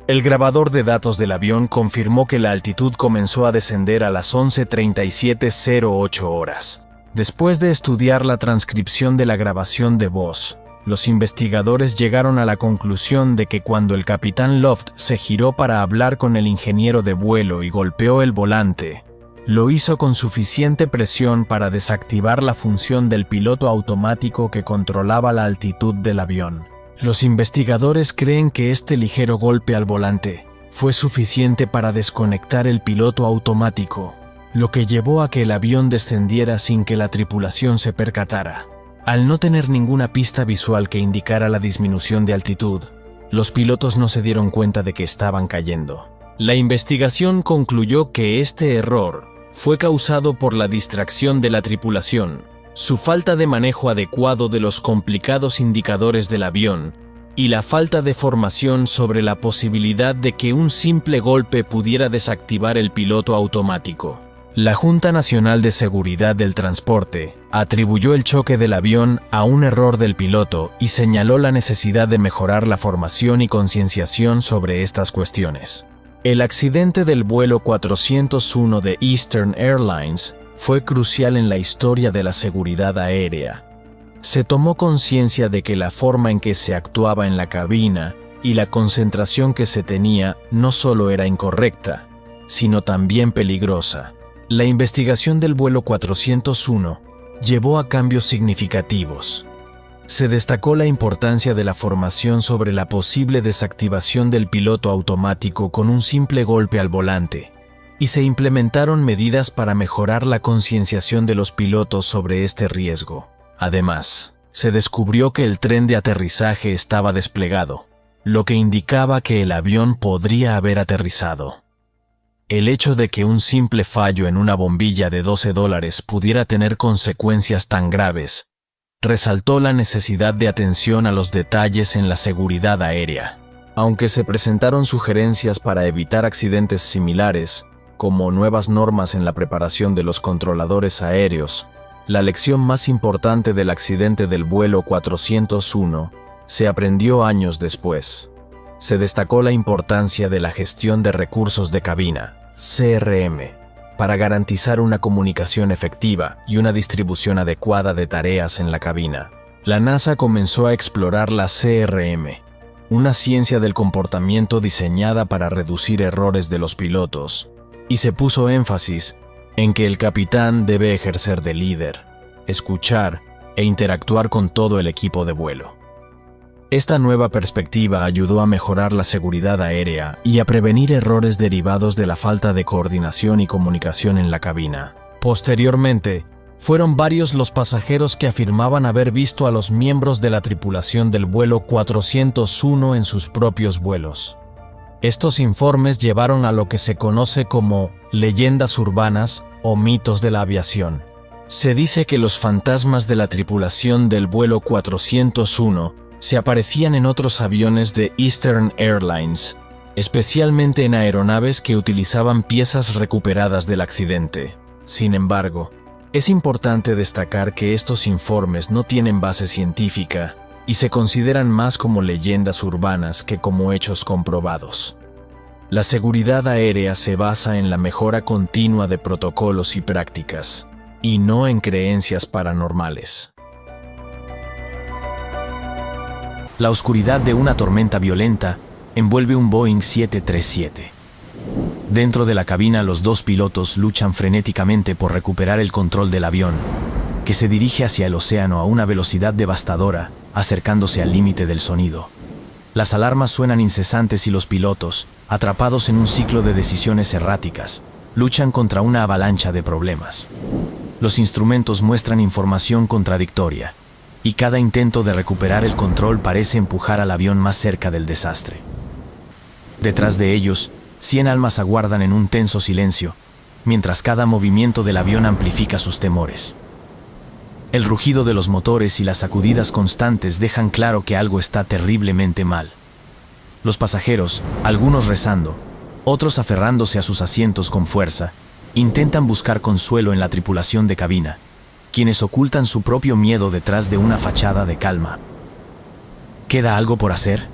S1: El grabador de datos del avión confirmó que la altitud comenzó a descender a las 11:37:08 horas. Después de estudiar la transcripción de la grabación de voz, los investigadores llegaron a la conclusión de que cuando el capitán Loft se giró para hablar con el ingeniero de vuelo y golpeó el volante, lo hizo con suficiente presión para desactivar la función del piloto automático que controlaba la altitud del avión. Los investigadores creen que este ligero golpe al volante fue suficiente para desconectar el piloto automático, lo que llevó a que el avión descendiera sin que la tripulación se percatara. Al no tener ninguna pista visual que indicara la disminución de altitud, los pilotos no se dieron cuenta de que estaban cayendo. La investigación concluyó que este error fue causado por la distracción de la tripulación, su falta de manejo adecuado de los complicados indicadores del avión y la falta de formación sobre la posibilidad de que un simple golpe pudiera desactivar el piloto automático. La Junta Nacional de Seguridad del Transporte atribuyó el choque del avión a un error del piloto y señaló la necesidad de mejorar la formación y concienciación sobre estas cuestiones. El accidente del vuelo 401 de Eastern Airlines fue crucial en la historia de la seguridad aérea. Se tomó conciencia de que la forma en que se actuaba en la cabina y la concentración que se tenía no solo era incorrecta, sino también peligrosa. La investigación del vuelo 401 llevó a cambios significativos. Se destacó la importancia de la formación sobre la posible desactivación del piloto automático con un simple golpe al volante, y se implementaron medidas para mejorar la concienciación de los pilotos sobre este riesgo. Además, se descubrió que el tren de aterrizaje estaba desplegado, lo que indicaba que el avión podría haber aterrizado. El hecho de que un simple fallo en una bombilla de $12 pudiera tener consecuencias tan graves resaltó la necesidad de atención a los detalles en la seguridad aérea. Aunque se presentaron sugerencias para evitar accidentes similares, como nuevas normas en la preparación de los controladores aéreos, la lección más importante del accidente del vuelo 401 se aprendió años después. Se destacó la importancia de la gestión de recursos de cabina, CRM, para garantizar una comunicación efectiva y una distribución adecuada de tareas en la cabina. La NASA comenzó a explorar la CRM, una ciencia del comportamiento diseñada para reducir errores de los pilotos, y se puso énfasis en que el capitán debe ejercer de líder, escuchar e interactuar con todo el equipo de vuelo. Esta nueva perspectiva ayudó a mejorar la seguridad aérea y a prevenir errores derivados de la falta de coordinación y comunicación en la cabina. Posteriormente, fueron varios los pasajeros que afirmaban haber visto a los miembros de la tripulación del vuelo 401 en sus propios vuelos. Estos informes llevaron a lo que se conoce como leyendas urbanas o mitos de la aviación. Se dice que los fantasmas de la tripulación del vuelo 401 se aparecían en otros aviones de Eastern Airlines, especialmente en aeronaves que utilizaban piezas recuperadas del accidente. Sin embargo, es importante destacar que estos informes no tienen base científica y se consideran más como leyendas urbanas que como hechos comprobados. La seguridad aérea se basa en la mejora continua de protocolos y prácticas, y no en creencias paranormales. La oscuridad de una tormenta violenta envuelve un Boeing 737. Dentro de la cabina, los dos pilotos luchan frenéticamente por recuperar el control del avión, que se dirige hacia el océano a una velocidad devastadora, acercándose al límite del sonido. Las alarmas suenan incesantes y los pilotos, atrapados en un ciclo de decisiones erráticas, luchan contra una avalancha de problemas. Los instrumentos muestran información contradictoria, y cada intento de recuperar el control parece empujar al avión más cerca del desastre. Detrás de ellos, 100 almas aguardan en un tenso silencio, mientras cada movimiento del avión amplifica sus temores. El rugido de los motores y las sacudidas constantes dejan claro que algo está terriblemente mal. Los pasajeros, algunos rezando, otros aferrándose a sus asientos con fuerza, intentan buscar consuelo en la tripulación de cabina, quienes ocultan su propio miedo detrás de una fachada de calma. ¿Queda algo por hacer?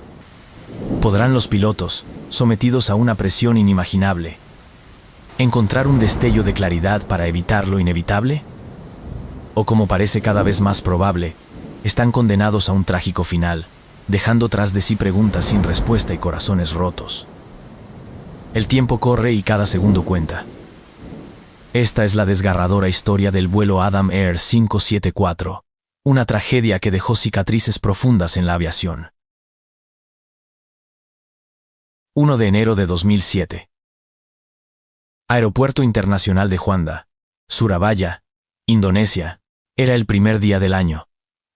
S1: ¿Podrán los pilotos, sometidos a una presión inimaginable, encontrar un destello de claridad para evitar lo inevitable? ¿O, como parece cada vez más probable, están condenados a un trágico final, dejando tras de sí preguntas sin respuesta y corazones rotos? El tiempo corre y cada segundo cuenta. Esta es la desgarradora historia del vuelo Adam Air 574, una tragedia que dejó cicatrices profundas en la aviación. 1 de enero de 2007. Aeropuerto Internacional de Juanda, Surabaya, Indonesia. Era el primer día del año,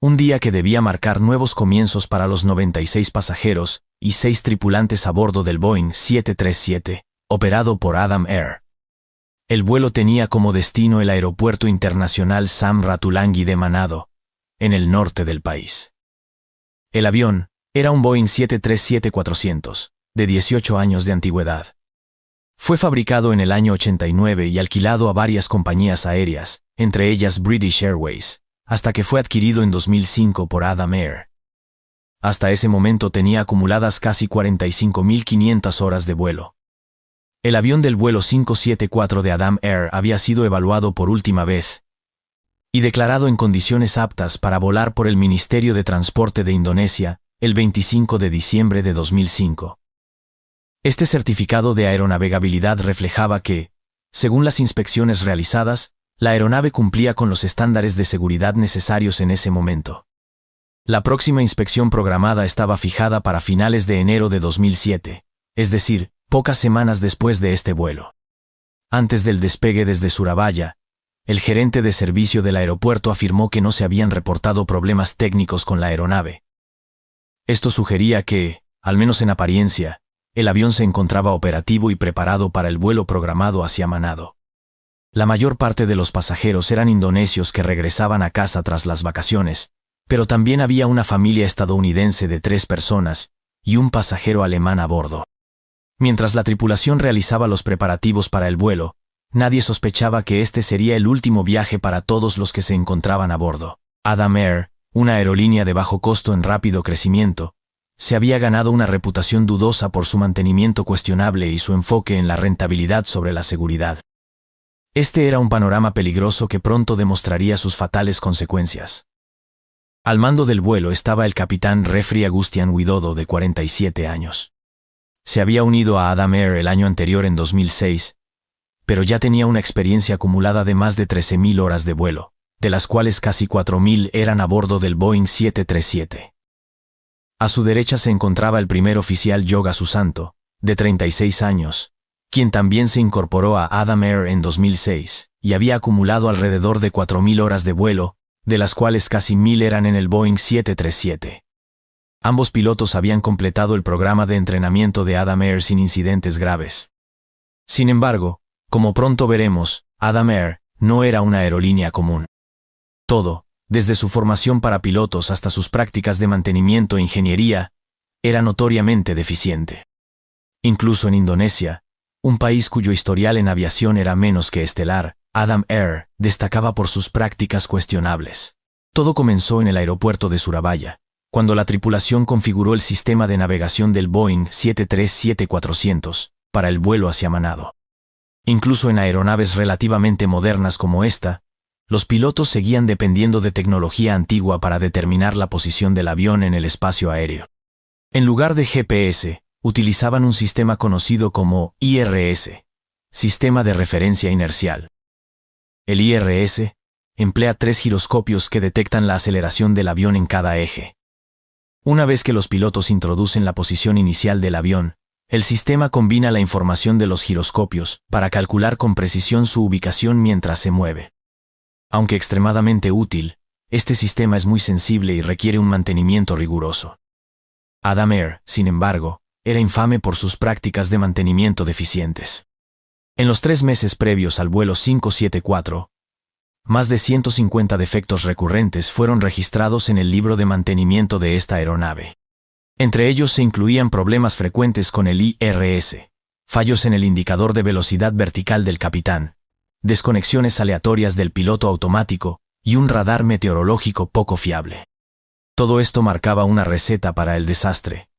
S1: un día que debía marcar nuevos comienzos para los 96 pasajeros y 6 tripulantes a bordo del Boeing 737, operado por Adam Air. El vuelo tenía como destino el Aeropuerto Internacional Sam Ratulangi de Manado, en el norte del país. El avión era un Boeing 737-400, de 18 años de antigüedad. Fue fabricado en el año 89 y alquilado a varias compañías aéreas, entre ellas British Airways, hasta que fue adquirido en 2005 por Adam Air. Hasta ese momento tenía acumuladas casi 45.500 horas de vuelo. El avión del vuelo 574 de Adam Air había sido evaluado por última vez y declarado en condiciones aptas para volar por el Ministerio de Transporte de Indonesia el 25 de diciembre de 2005. Este certificado de aeronavegabilidad reflejaba que, según las inspecciones realizadas, la aeronave cumplía con los estándares de seguridad necesarios en ese momento. La próxima inspección programada estaba fijada para finales de enero de 2007, es decir, pocas semanas después de este vuelo. Antes del despegue desde Surabaya, el gerente de servicio del aeropuerto afirmó que no se habían reportado problemas técnicos con la aeronave. Esto sugería que, al menos en apariencia, el avión se encontraba operativo y preparado para el vuelo programado hacia Manado. La mayor parte de los pasajeros eran indonesios que regresaban a casa tras las vacaciones, pero también había una familia estadounidense de 3 personas y un pasajero alemán a bordo. Mientras la tripulación realizaba los preparativos para el vuelo, nadie sospechaba que este sería el último viaje para todos los que se encontraban a bordo. Adam Air, una aerolínea de bajo costo en rápido crecimiento, se había ganado una reputación dudosa por su mantenimiento cuestionable y su enfoque en la rentabilidad sobre la seguridad. Este era un panorama peligroso que pronto demostraría sus fatales consecuencias. Al mando del vuelo estaba el capitán Refri Agustian Widodo, de 47 años. Se había unido a Adam Air el año anterior en 2006, pero ya tenía una experiencia acumulada de más de 13.000 horas de vuelo, de las cuales casi 4.000 eran a bordo del Boeing 737. A su derecha se encontraba el primer oficial Yoga Susanto, de 36 años, quien también se incorporó a Adam Air en 2006, y había acumulado alrededor de 4.000 horas de vuelo, de las cuales casi 1.000 eran en el Boeing 737. Ambos pilotos habían completado el programa de entrenamiento de Adam Air sin incidentes graves. Sin embargo, como pronto veremos, Adam Air no era una aerolínea común. Todo, desde su formación para pilotos hasta sus prácticas de mantenimiento e ingeniería, era notoriamente deficiente. Incluso en Indonesia, un país cuyo historial en aviación era menos que estelar, Adam Air destacaba por sus prácticas cuestionables. Todo comenzó en el aeropuerto de Surabaya, cuando la tripulación configuró el sistema de navegación del Boeing 737-400 para el vuelo hacia Manado. Incluso en aeronaves relativamente modernas como esta, los pilotos seguían dependiendo de tecnología antigua para determinar la posición del avión en el espacio aéreo. En lugar de GPS, utilizaban un sistema conocido como IRS, Sistema de Referencia Inercial. El IRS emplea 3 giroscopios que detectan la aceleración del avión en cada eje. Una vez que los pilotos introducen la posición inicial del avión, el sistema combina la información de los giroscopios para calcular con precisión su ubicación mientras se mueve. Aunque extremadamente útil, este sistema es muy sensible y requiere un mantenimiento riguroso. Adam Air, sin embargo, era infame por sus prácticas de mantenimiento deficientes. En los 3 meses previos al vuelo 574, más de 150 defectos recurrentes fueron registrados en el libro de mantenimiento de esta aeronave. Entre ellos se incluían problemas frecuentes con el IRS, fallos en el indicador de velocidad vertical del capitán, desconexiones aleatorias del piloto automático y un radar meteorológico poco fiable. Todo esto marcaba una receta para el desastre.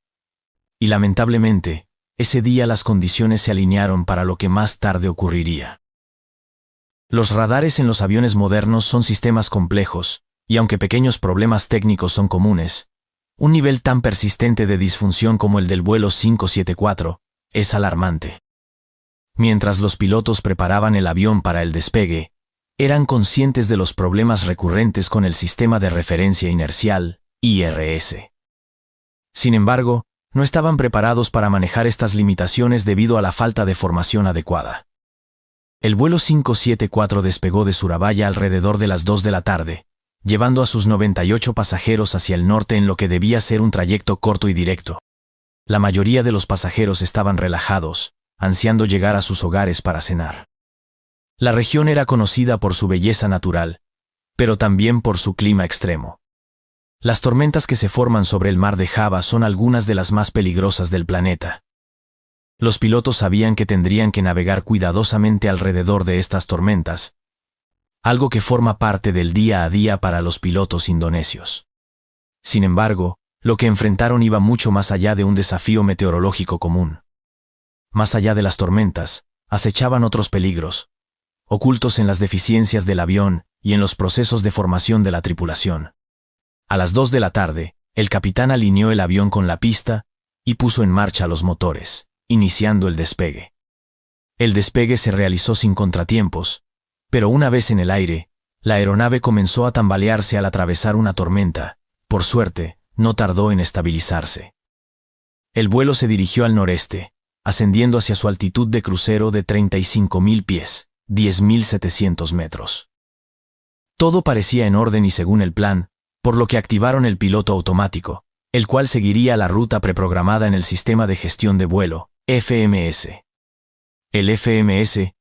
S1: Y lamentablemente, ese día las condiciones se alinearon para lo que más tarde ocurriría. Los radares en los aviones modernos son sistemas complejos, y aunque pequeños problemas técnicos son comunes, un nivel tan persistente de disfunción como el del vuelo 574 es alarmante. Mientras los pilotos preparaban el avión para el despegue, eran conscientes de los problemas recurrentes con el sistema de referencia inercial, IRS. Sin embargo, no estaban preparados para manejar estas limitaciones debido a la falta de formación adecuada. El vuelo 574 despegó de Surabaya alrededor de las 2 de la tarde, llevando a sus 98 pasajeros hacia el norte en lo que debía ser un trayecto corto y directo. La mayoría de los pasajeros estaban relajados, ansiando llegar a sus hogares para cenar. La región era conocida por su belleza natural, pero también por su clima extremo. Las tormentas que se forman sobre el mar de Java son algunas de las más peligrosas del planeta. Los pilotos sabían que tendrían que navegar cuidadosamente alrededor de estas tormentas, algo que forma parte del día a día para los pilotos indonesios. Sin embargo, lo que enfrentaron iba mucho más allá de un desafío meteorológico común. Más allá de las tormentas, acechaban otros peligros, ocultos en las deficiencias del avión y en los procesos de formación de la tripulación. A las 2 de la tarde, el capitán alineó el avión con la pista y puso en marcha los motores, iniciando el despegue. El despegue se realizó sin contratiempos, pero una vez en el aire, la aeronave comenzó a tambalearse al atravesar una tormenta, por suerte, no tardó en estabilizarse. El vuelo se dirigió al noreste, ascendiendo hacia su altitud de crucero de 35.000 pies, 10.700 metros. Todo parecía en orden y según el plan, por lo que activaron el piloto automático, el cual seguiría la ruta preprogramada en el sistema de gestión de vuelo, FMS. El FMS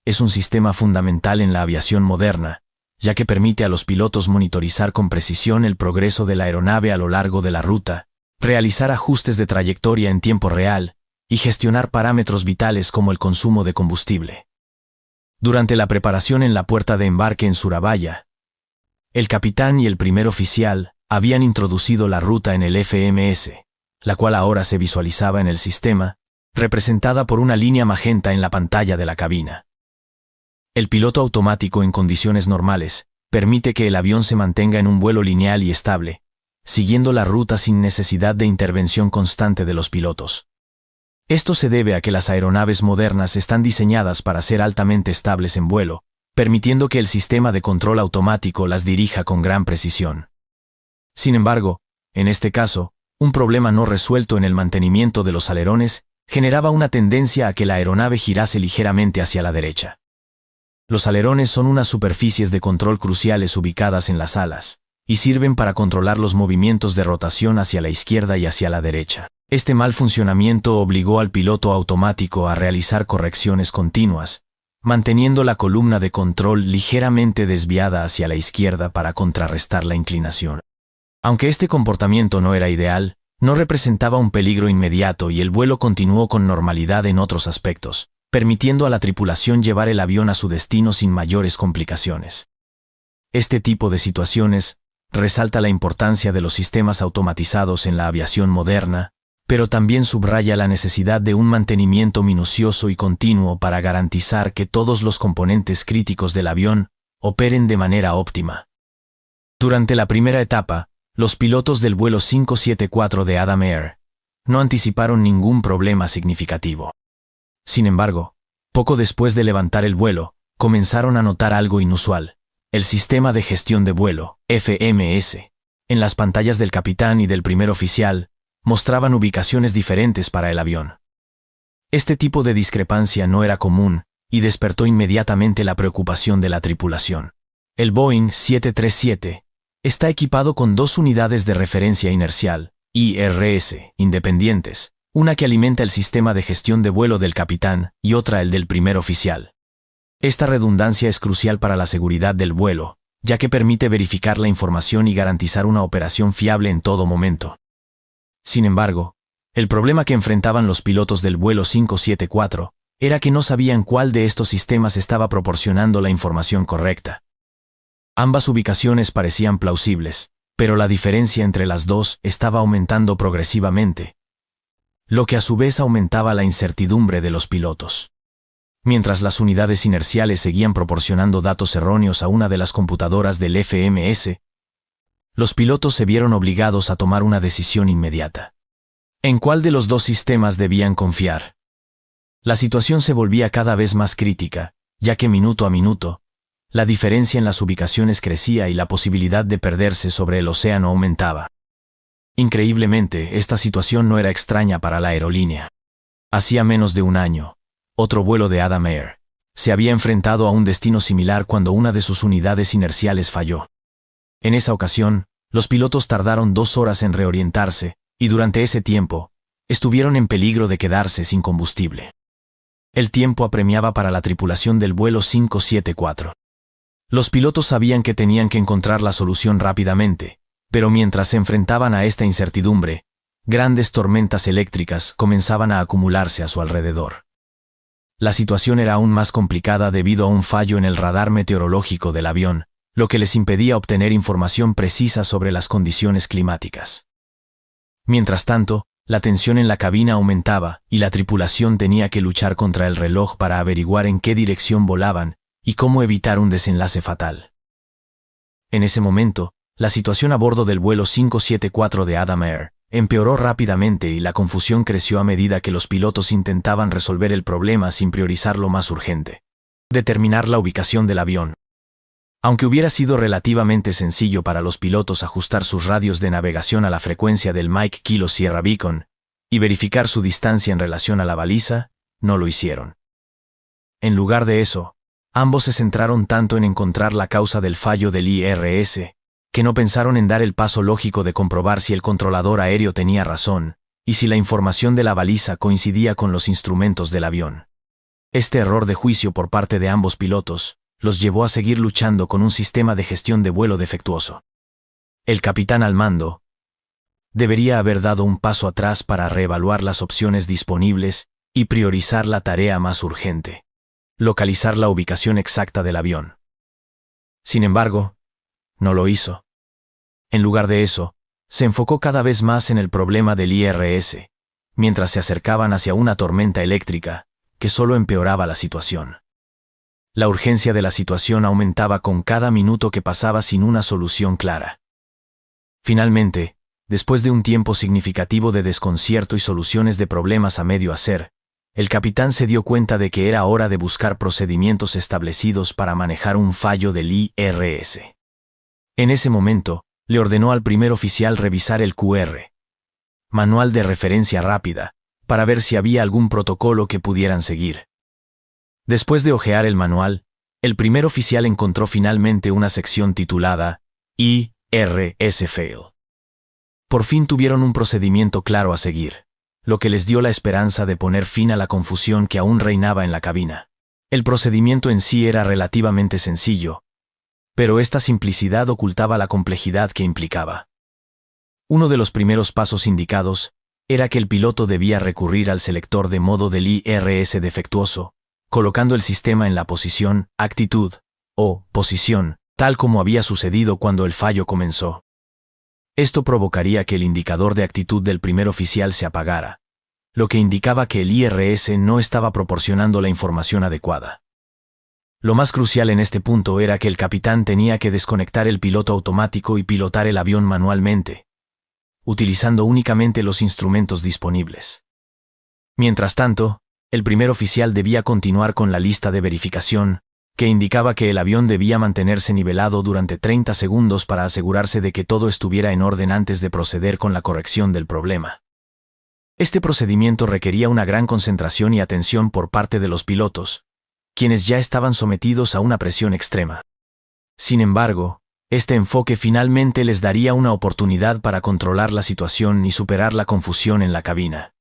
S1: es un sistema fundamental en la aviación moderna, ya que permite a los pilotos monitorizar con precisión el progreso de la aeronave a lo largo de la ruta, realizar ajustes de trayectoria en tiempo real y gestionar parámetros vitales como el consumo de combustible. Durante la preparación en la puerta de embarque en Surabaya, el capitán y el primer oficial habían introducido la ruta en el FMS, la cual ahora se visualizaba en el sistema, representada por una línea magenta en la pantalla de la cabina. El piloto automático en condiciones normales permite que el avión se mantenga en un vuelo lineal y estable, siguiendo la ruta sin necesidad de intervención constante de los pilotos. Esto se debe a que las aeronaves modernas están diseñadas para ser altamente estables en vuelo, permitiendo que el sistema de control automático las dirija con gran precisión. Sin embargo, en este caso, un problema no resuelto en el mantenimiento de los alerones generaba una tendencia a que la aeronave girase ligeramente hacia la derecha. Los alerones son unas superficies de control cruciales ubicadas en las alas, y sirven para controlar los movimientos de rotación hacia la izquierda y hacia la derecha. Este mal funcionamiento obligó al piloto automático a realizar correcciones continuas, manteniendo la columna de control ligeramente desviada hacia la izquierda para contrarrestar la inclinación. Aunque este comportamiento no era ideal, no representaba un peligro inmediato y el vuelo continuó con normalidad en otros aspectos, permitiendo a la tripulación llevar el avión a su destino sin mayores complicaciones. Este tipo de situaciones resalta la importancia de los sistemas automatizados en la aviación moderna, pero también subraya la necesidad de un mantenimiento minucioso y continuo para garantizar que todos los componentes críticos del avión operen de manera óptima. Durante la primera etapa, los pilotos del vuelo 574 de Adam Air no anticiparon ningún problema significativo. Sin embargo, poco después de levantar el vuelo, comenzaron a notar algo inusual. El sistema de gestión de vuelo, FMS, en las pantallas del capitán y del primer oficial, mostraban ubicaciones diferentes para el avión. Este tipo de discrepancia no era común y despertó inmediatamente la preocupación de la tripulación. El Boeing 737 está equipado con dos unidades de referencia inercial, IRS, independientes, una que alimenta el sistema de gestión de vuelo del capitán y otra el del primer oficial. Esta redundancia es crucial para la seguridad del vuelo, ya que permite verificar la información y garantizar una operación fiable en todo momento. Sin embargo, el problema que enfrentaban los pilotos del vuelo 574 era que no sabían cuál de estos sistemas estaba proporcionando la información correcta. Ambas ubicaciones parecían plausibles, pero la diferencia entre las dos estaba aumentando progresivamente, lo que a su vez aumentaba la incertidumbre de los pilotos. Mientras las unidades inerciales seguían proporcionando datos erróneos a una de las computadoras del FMS, los pilotos se vieron obligados a tomar una decisión inmediata. ¿En cuál de los dos sistemas debían confiar? La situación se volvía cada vez más crítica, ya que minuto a minuto, la diferencia en las ubicaciones crecía y la posibilidad de perderse sobre el océano aumentaba. Increíblemente, esta situación no era extraña para la aerolínea. Hacía menos de un año, otro vuelo de Adam Air se había enfrentado a un destino similar cuando una de sus unidades inerciales falló. En esa ocasión, los pilotos tardaron 2 horas en reorientarse, y durante ese tiempo, estuvieron en peligro de quedarse sin combustible. El tiempo apremiaba para la tripulación del vuelo 574. Los pilotos sabían que tenían que encontrar la solución rápidamente, pero mientras se enfrentaban a esta incertidumbre, grandes tormentas eléctricas comenzaban a acumularse a su alrededor. La situación era aún más complicada debido a un fallo en el radar meteorológico del avión, lo que les impedía obtener información precisa sobre las condiciones climáticas. Mientras tanto, la tensión en la cabina aumentaba y la tripulación tenía que luchar contra el reloj para averiguar en qué dirección volaban y cómo evitar un desenlace fatal. En ese momento, la situación a bordo del vuelo 574 de Adam Air empeoró rápidamente y la confusión creció a medida que los pilotos intentaban resolver el problema sin priorizar lo más urgente: determinar la ubicación del avión. Aunque hubiera sido relativamente sencillo para los pilotos ajustar sus radios de navegación a la frecuencia del Mike Kilo Sierra Beacon y verificar su distancia en relación a la baliza, no lo hicieron. En lugar de eso, ambos se centraron tanto en encontrar la causa del fallo del IRS, que no pensaron en dar el paso lógico de comprobar si el controlador aéreo tenía razón y si la información de la baliza coincidía con los instrumentos del avión. Este error de juicio por parte de ambos pilotos los llevó a seguir luchando con un sistema de gestión de vuelo defectuoso. El capitán al mando debería haber dado un paso atrás para reevaluar las opciones disponibles y priorizar la tarea más urgente: localizar la ubicación exacta del avión. Sin embargo, no lo hizo. En lugar de eso, se enfocó cada vez más en el problema del IRS, mientras se acercaban hacia una tormenta eléctrica que solo empeoraba la situación. La urgencia de la situación aumentaba con cada minuto que pasaba sin una solución clara. Finalmente, después de un tiempo significativo de desconcierto y soluciones de problemas a medio hacer, el capitán se dio cuenta de que era hora de buscar procedimientos establecidos para manejar un fallo del IRS. En ese momento, le ordenó al primer oficial revisar el QR, manual de referencia rápida, para ver si había algún protocolo que pudieran seguir. Después de hojear el manual, el primer oficial encontró finalmente una sección titulada IRS Fail. Por fin tuvieron un procedimiento claro a seguir, lo que les dio la esperanza de poner fin a la confusión que aún reinaba en la cabina. El procedimiento en sí era relativamente sencillo, pero esta simplicidad ocultaba la complejidad que implicaba. Uno de los primeros pasos indicados era que el piloto debía recurrir al selector de modo del IRS defectuoso, colocando el sistema en la posición, actitud, o posición, tal como había sucedido cuando el fallo comenzó. Esto provocaría que el indicador de actitud del primer oficial se apagara, lo que indicaba que el IRS no estaba proporcionando la información adecuada. Lo más crucial en este punto era que el capitán tenía que desconectar el piloto automático y pilotar el avión manualmente, utilizando únicamente los instrumentos disponibles. Mientras tanto, el primer oficial debía continuar con la lista de verificación, que indicaba que el avión debía mantenerse nivelado durante 30 segundos para asegurarse de que todo estuviera en orden antes de proceder con la corrección del problema. Este procedimiento requería una gran concentración y atención por parte de los pilotos, quienes ya estaban sometidos a una presión extrema. Sin embargo, este enfoque finalmente les daría una oportunidad para controlar la situación y superar la confusión en la cabina.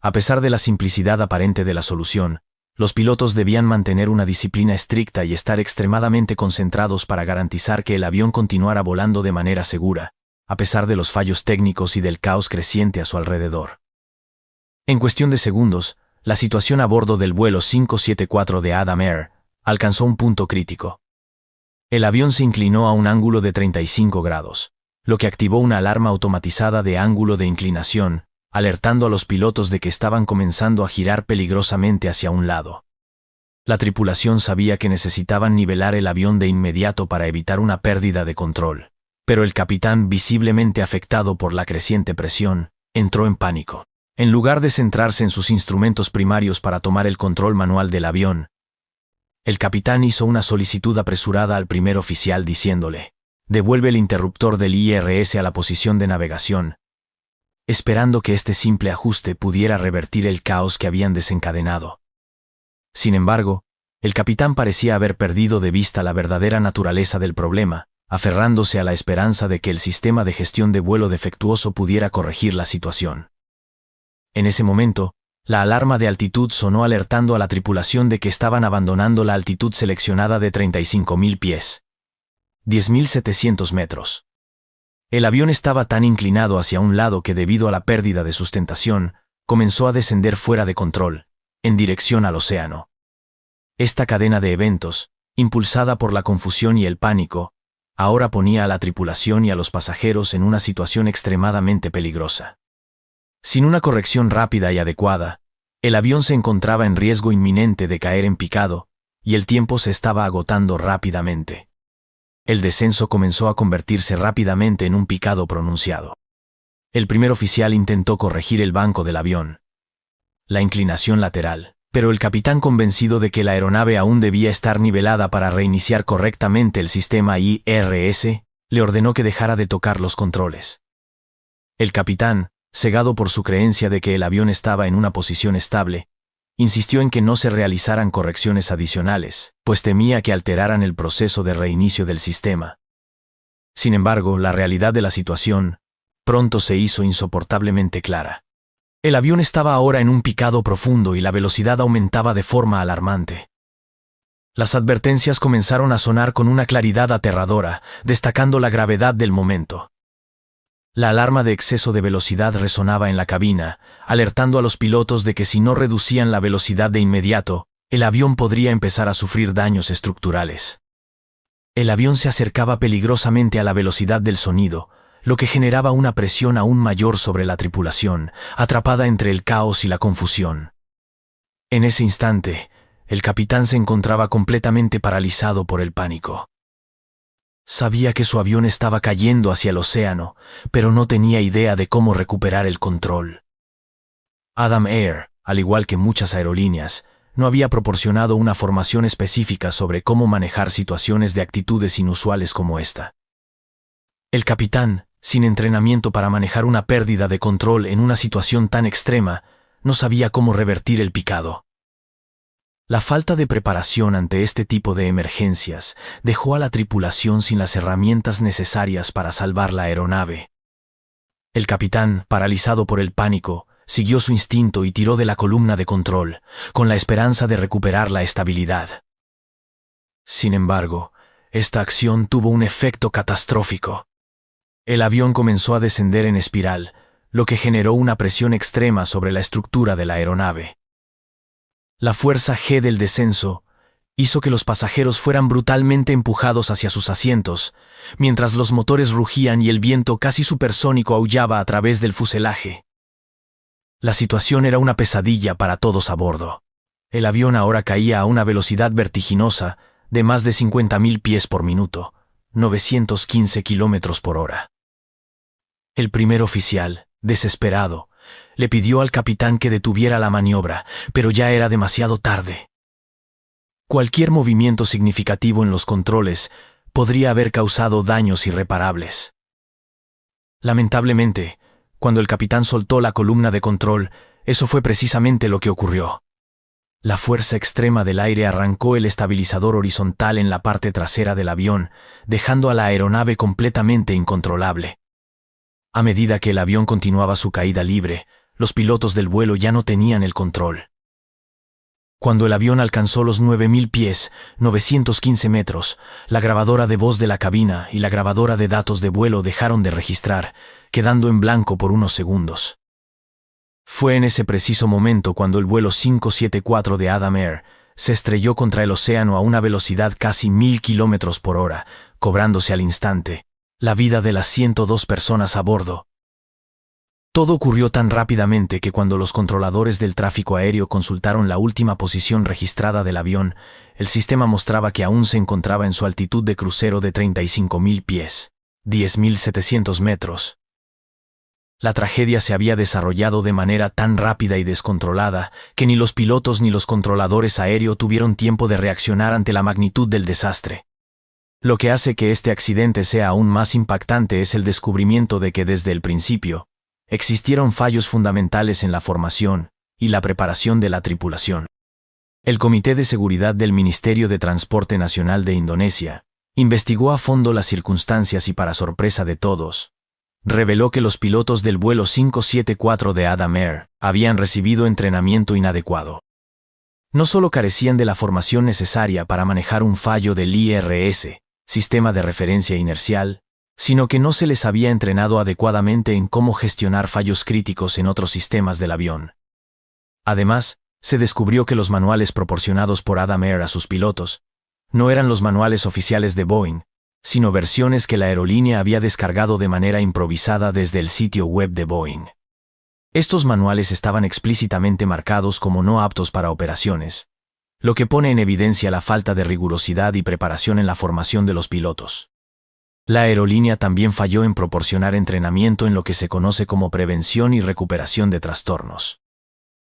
S1: A pesar de la simplicidad aparente de la solución, los pilotos debían mantener una disciplina estricta y estar extremadamente concentrados para garantizar que el avión continuara volando de manera segura, a pesar de los fallos técnicos y del caos creciente a su alrededor. En cuestión de segundos, la situación a bordo del vuelo 574 de Adam Air alcanzó un punto crítico. El avión se inclinó a un ángulo de 35 grados, lo que activó una alarma automatizada de ángulo de inclinación, alertando a los pilotos de que estaban comenzando a girar peligrosamente hacia un lado. La tripulación sabía que necesitaban nivelar el avión de inmediato para evitar una pérdida de control, pero el capitán, visiblemente afectado por la creciente presión, entró en pánico. En lugar de centrarse en sus instrumentos primarios para tomar el control manual del avión, el capitán hizo una solicitud apresurada al primer oficial diciéndole: «Devuelve el interruptor del IRS a la posición de navegación», esperando que este simple ajuste pudiera revertir el caos que habían desencadenado. Sin embargo, el capitán parecía haber perdido de vista la verdadera naturaleza del problema, aferrándose a la esperanza de que el sistema de gestión de vuelo defectuoso pudiera corregir la situación. En ese momento, la alarma de altitud sonó alertando a la tripulación de que estaban abandonando la altitud seleccionada de 35.000 pies, 10.700 metros. El avión estaba tan inclinado hacia un lado que, debido a la pérdida de sustentación, comenzó a descender fuera de control, en dirección al océano. Esta cadena de eventos, impulsada por la confusión y el pánico, ahora ponía a la tripulación y a los pasajeros en una situación extremadamente peligrosa. Sin una corrección rápida y adecuada, el avión se encontraba en riesgo inminente de caer en picado, y el tiempo se estaba agotando rápidamente. El descenso comenzó a convertirse rápidamente en un picado pronunciado. El primer oficial intentó corregir el banco del avión, la inclinación lateral, pero el capitán, convencido de que la aeronave aún debía estar nivelada para reiniciar correctamente el sistema IRS, le ordenó que dejara de tocar los controles. El capitán, cegado por su creencia de que el avión estaba en una posición estable, insistió en que no se realizaran correcciones adicionales, pues temía que alteraran el proceso de reinicio del sistema. Sin embargo, la realidad de la situación pronto se hizo insoportablemente clara. El avión estaba ahora en un picado profundo y la velocidad aumentaba de forma alarmante. Las advertencias comenzaron a sonar con una claridad aterradora, destacando la gravedad del momento. La alarma de exceso de velocidad resonaba en la cabina, alertando a los pilotos de que si no reducían la velocidad de inmediato, el avión podría empezar a sufrir daños estructurales. El avión se acercaba peligrosamente a la velocidad del sonido, lo que generaba una presión aún mayor sobre la tripulación, atrapada entre el caos y la confusión. En ese instante, el capitán se encontraba completamente paralizado por el pánico. Sabía que su avión estaba cayendo hacia el océano, pero no tenía idea de cómo recuperar el control. Adam Air, al igual que muchas aerolíneas, no había proporcionado una formación específica sobre cómo manejar situaciones de actitudes inusuales como esta. El capitán, sin entrenamiento para manejar una pérdida de control en una situación tan extrema, no sabía cómo revertir el picado. La falta de preparación ante este tipo de emergencias dejó a la tripulación sin las herramientas necesarias para salvar la aeronave. El capitán, paralizado por el pánico, siguió su instinto y tiró de la columna de control, con la esperanza de recuperar la estabilidad. Sin embargo, esta acción tuvo un efecto catastrófico. El avión comenzó a descender en espiral, lo que generó una presión extrema sobre la estructura de la aeronave. La fuerza G del descenso hizo que los pasajeros fueran brutalmente empujados hacia sus asientos, mientras los motores rugían y el viento casi supersónico aullaba a través del fuselaje. La situación era una pesadilla para todos a bordo. El avión ahora caía a una velocidad vertiginosa de más de 50.000 pies por minuto, 915 kilómetros por hora. El primer oficial, desesperado, le pidió al capitán que detuviera la maniobra, pero ya era demasiado tarde. Cualquier movimiento significativo en los controles podría haber causado daños irreparables. Lamentablemente, cuando el capitán soltó la columna de control, eso fue precisamente lo que ocurrió. La fuerza extrema del aire arrancó el estabilizador horizontal en la parte trasera del avión, dejando a la aeronave completamente incontrolable. A medida que el avión continuaba su caída libre, los pilotos del vuelo ya no tenían el control. Cuando el avión alcanzó los 9.000 pies, 915 metros, la grabadora de voz de la cabina y la grabadora de datos de vuelo dejaron de registrar, quedando en blanco por unos segundos. Fue en ese preciso momento cuando el vuelo 574 de Adam Air se estrelló contra el océano a una velocidad casi 1.000 kilómetros por hora, cobrándose al instante la vida de las 102 personas a bordo. Todo ocurrió tan rápidamente que cuando los controladores del tráfico aéreo consultaron la última posición registrada del avión, el sistema mostraba que aún se encontraba en su altitud de crucero de 35.000 pies, 10.700 metros. La tragedia se había desarrollado de manera tan rápida y descontrolada que ni los pilotos ni los controladores aéreos tuvieron tiempo de reaccionar ante la magnitud del desastre. Lo que hace que este accidente sea aún más impactante es el descubrimiento de que desde el principio existieron fallos fundamentales en la formación y la preparación de la tripulación. El Comité de Seguridad del Ministerio de Transporte Nacional de Indonesia investigó a fondo las circunstancias y, para sorpresa de todos, reveló que los pilotos del vuelo 574 de Adam Air habían recibido entrenamiento inadecuado. No solo carecían de la formación necesaria para manejar un fallo del IRS, sistema de referencia inercial, sino que no se les había entrenado adecuadamente en cómo gestionar fallos críticos en otros sistemas del avión. Además, se descubrió que los manuales proporcionados por Adam Air a sus pilotos no eran los manuales oficiales de Boeing, sino versiones que la aerolínea había descargado de manera improvisada desde el sitio web de Boeing. Estos manuales estaban explícitamente marcados como no aptos para operaciones, lo que pone en evidencia la falta de rigurosidad y preparación en la formación de los pilotos. La aerolínea también falló en proporcionar entrenamiento en lo que se conoce como prevención y recuperación de trastornos.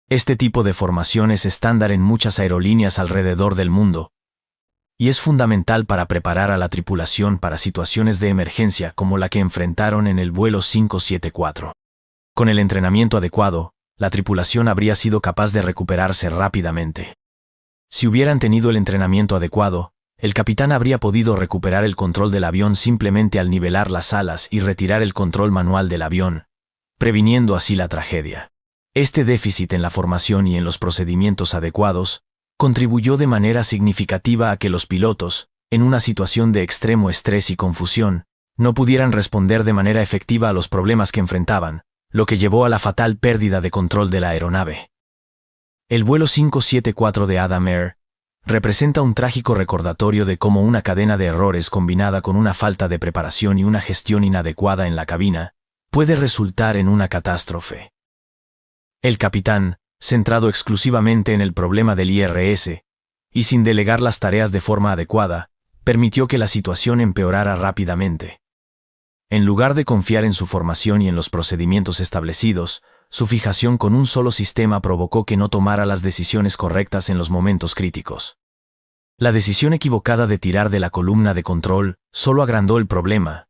S1: Este tipo de formación es estándar en muchas aerolíneas alrededor del mundo y es fundamental para preparar a la tripulación para situaciones de emergencia como la que enfrentaron en el vuelo 574. Con el entrenamiento adecuado, la tripulación habría sido capaz de recuperarse rápidamente. Si hubieran tenido el entrenamiento adecuado, el capitán habría podido recuperar el control del avión simplemente al nivelar las alas y retirar el control manual del avión, previniendo así la tragedia. Este déficit en la formación y en los procedimientos adecuados contribuyó de manera significativa a que los pilotos, en una situación de extremo estrés y confusión, no pudieran responder de manera efectiva a los problemas que enfrentaban, lo que llevó a la fatal pérdida de control de la aeronave. El vuelo 574 de Adam Air representa un trágico recordatorio de cómo una cadena de errores combinada con una falta de preparación y una gestión inadecuada en la cabina puede resultar en una catástrofe. El capitán, centrado exclusivamente en el problema del IRS, y sin delegar las tareas de forma adecuada, permitió que la situación empeorara rápidamente. En lugar de confiar en su formación y en los procedimientos establecidos, su fijación con un solo sistema provocó que no tomara las decisiones correctas en los momentos críticos. La decisión equivocada de tirar de la columna de control solo agrandó el problema,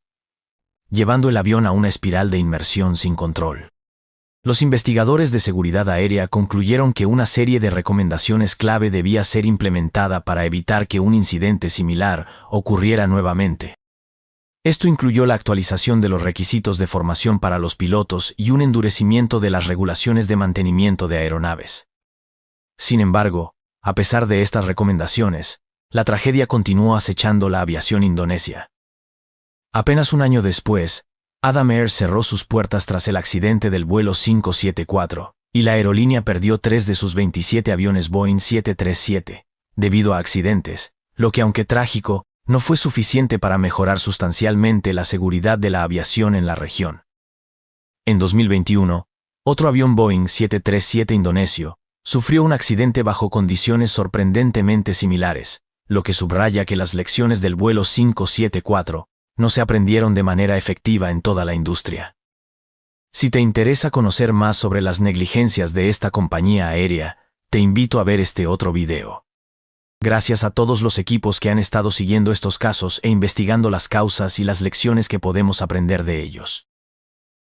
S1: llevando el avión a una espiral de inmersión sin control. Los investigadores de seguridad aérea concluyeron que una serie de recomendaciones clave debía ser implementada para evitar que un incidente similar ocurriera nuevamente. Esto incluyó la actualización de los requisitos de formación para los pilotos y un endurecimiento de las regulaciones de mantenimiento de aeronaves. Sin embargo, a pesar de estas recomendaciones, la tragedia continuó acechando la aviación indonesia. Apenas un año después, Adam Air cerró sus puertas tras el accidente del vuelo 574, y la aerolínea perdió 3 de sus 27 aviones Boeing 737, debido a accidentes, lo que, aunque trágico, no fue suficiente para mejorar sustancialmente la seguridad de la aviación en la región. En 2021, otro avión Boeing 737 indonesio sufrió un accidente bajo condiciones sorprendentemente similares, lo que subraya que las lecciones del vuelo 574 no se aprendieron de manera efectiva en toda la industria. Si te interesa conocer más sobre las negligencias de esta compañía aérea, te invito a ver este otro video. Gracias a todos los equipos que han estado siguiendo estos casos e investigando las causas y las lecciones que podemos aprender de ellos.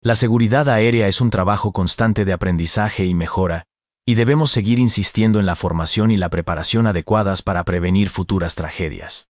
S1: La seguridad aérea es un trabajo constante de aprendizaje y mejora, y debemos seguir insistiendo en la formación y la preparación adecuadas para prevenir futuras tragedias.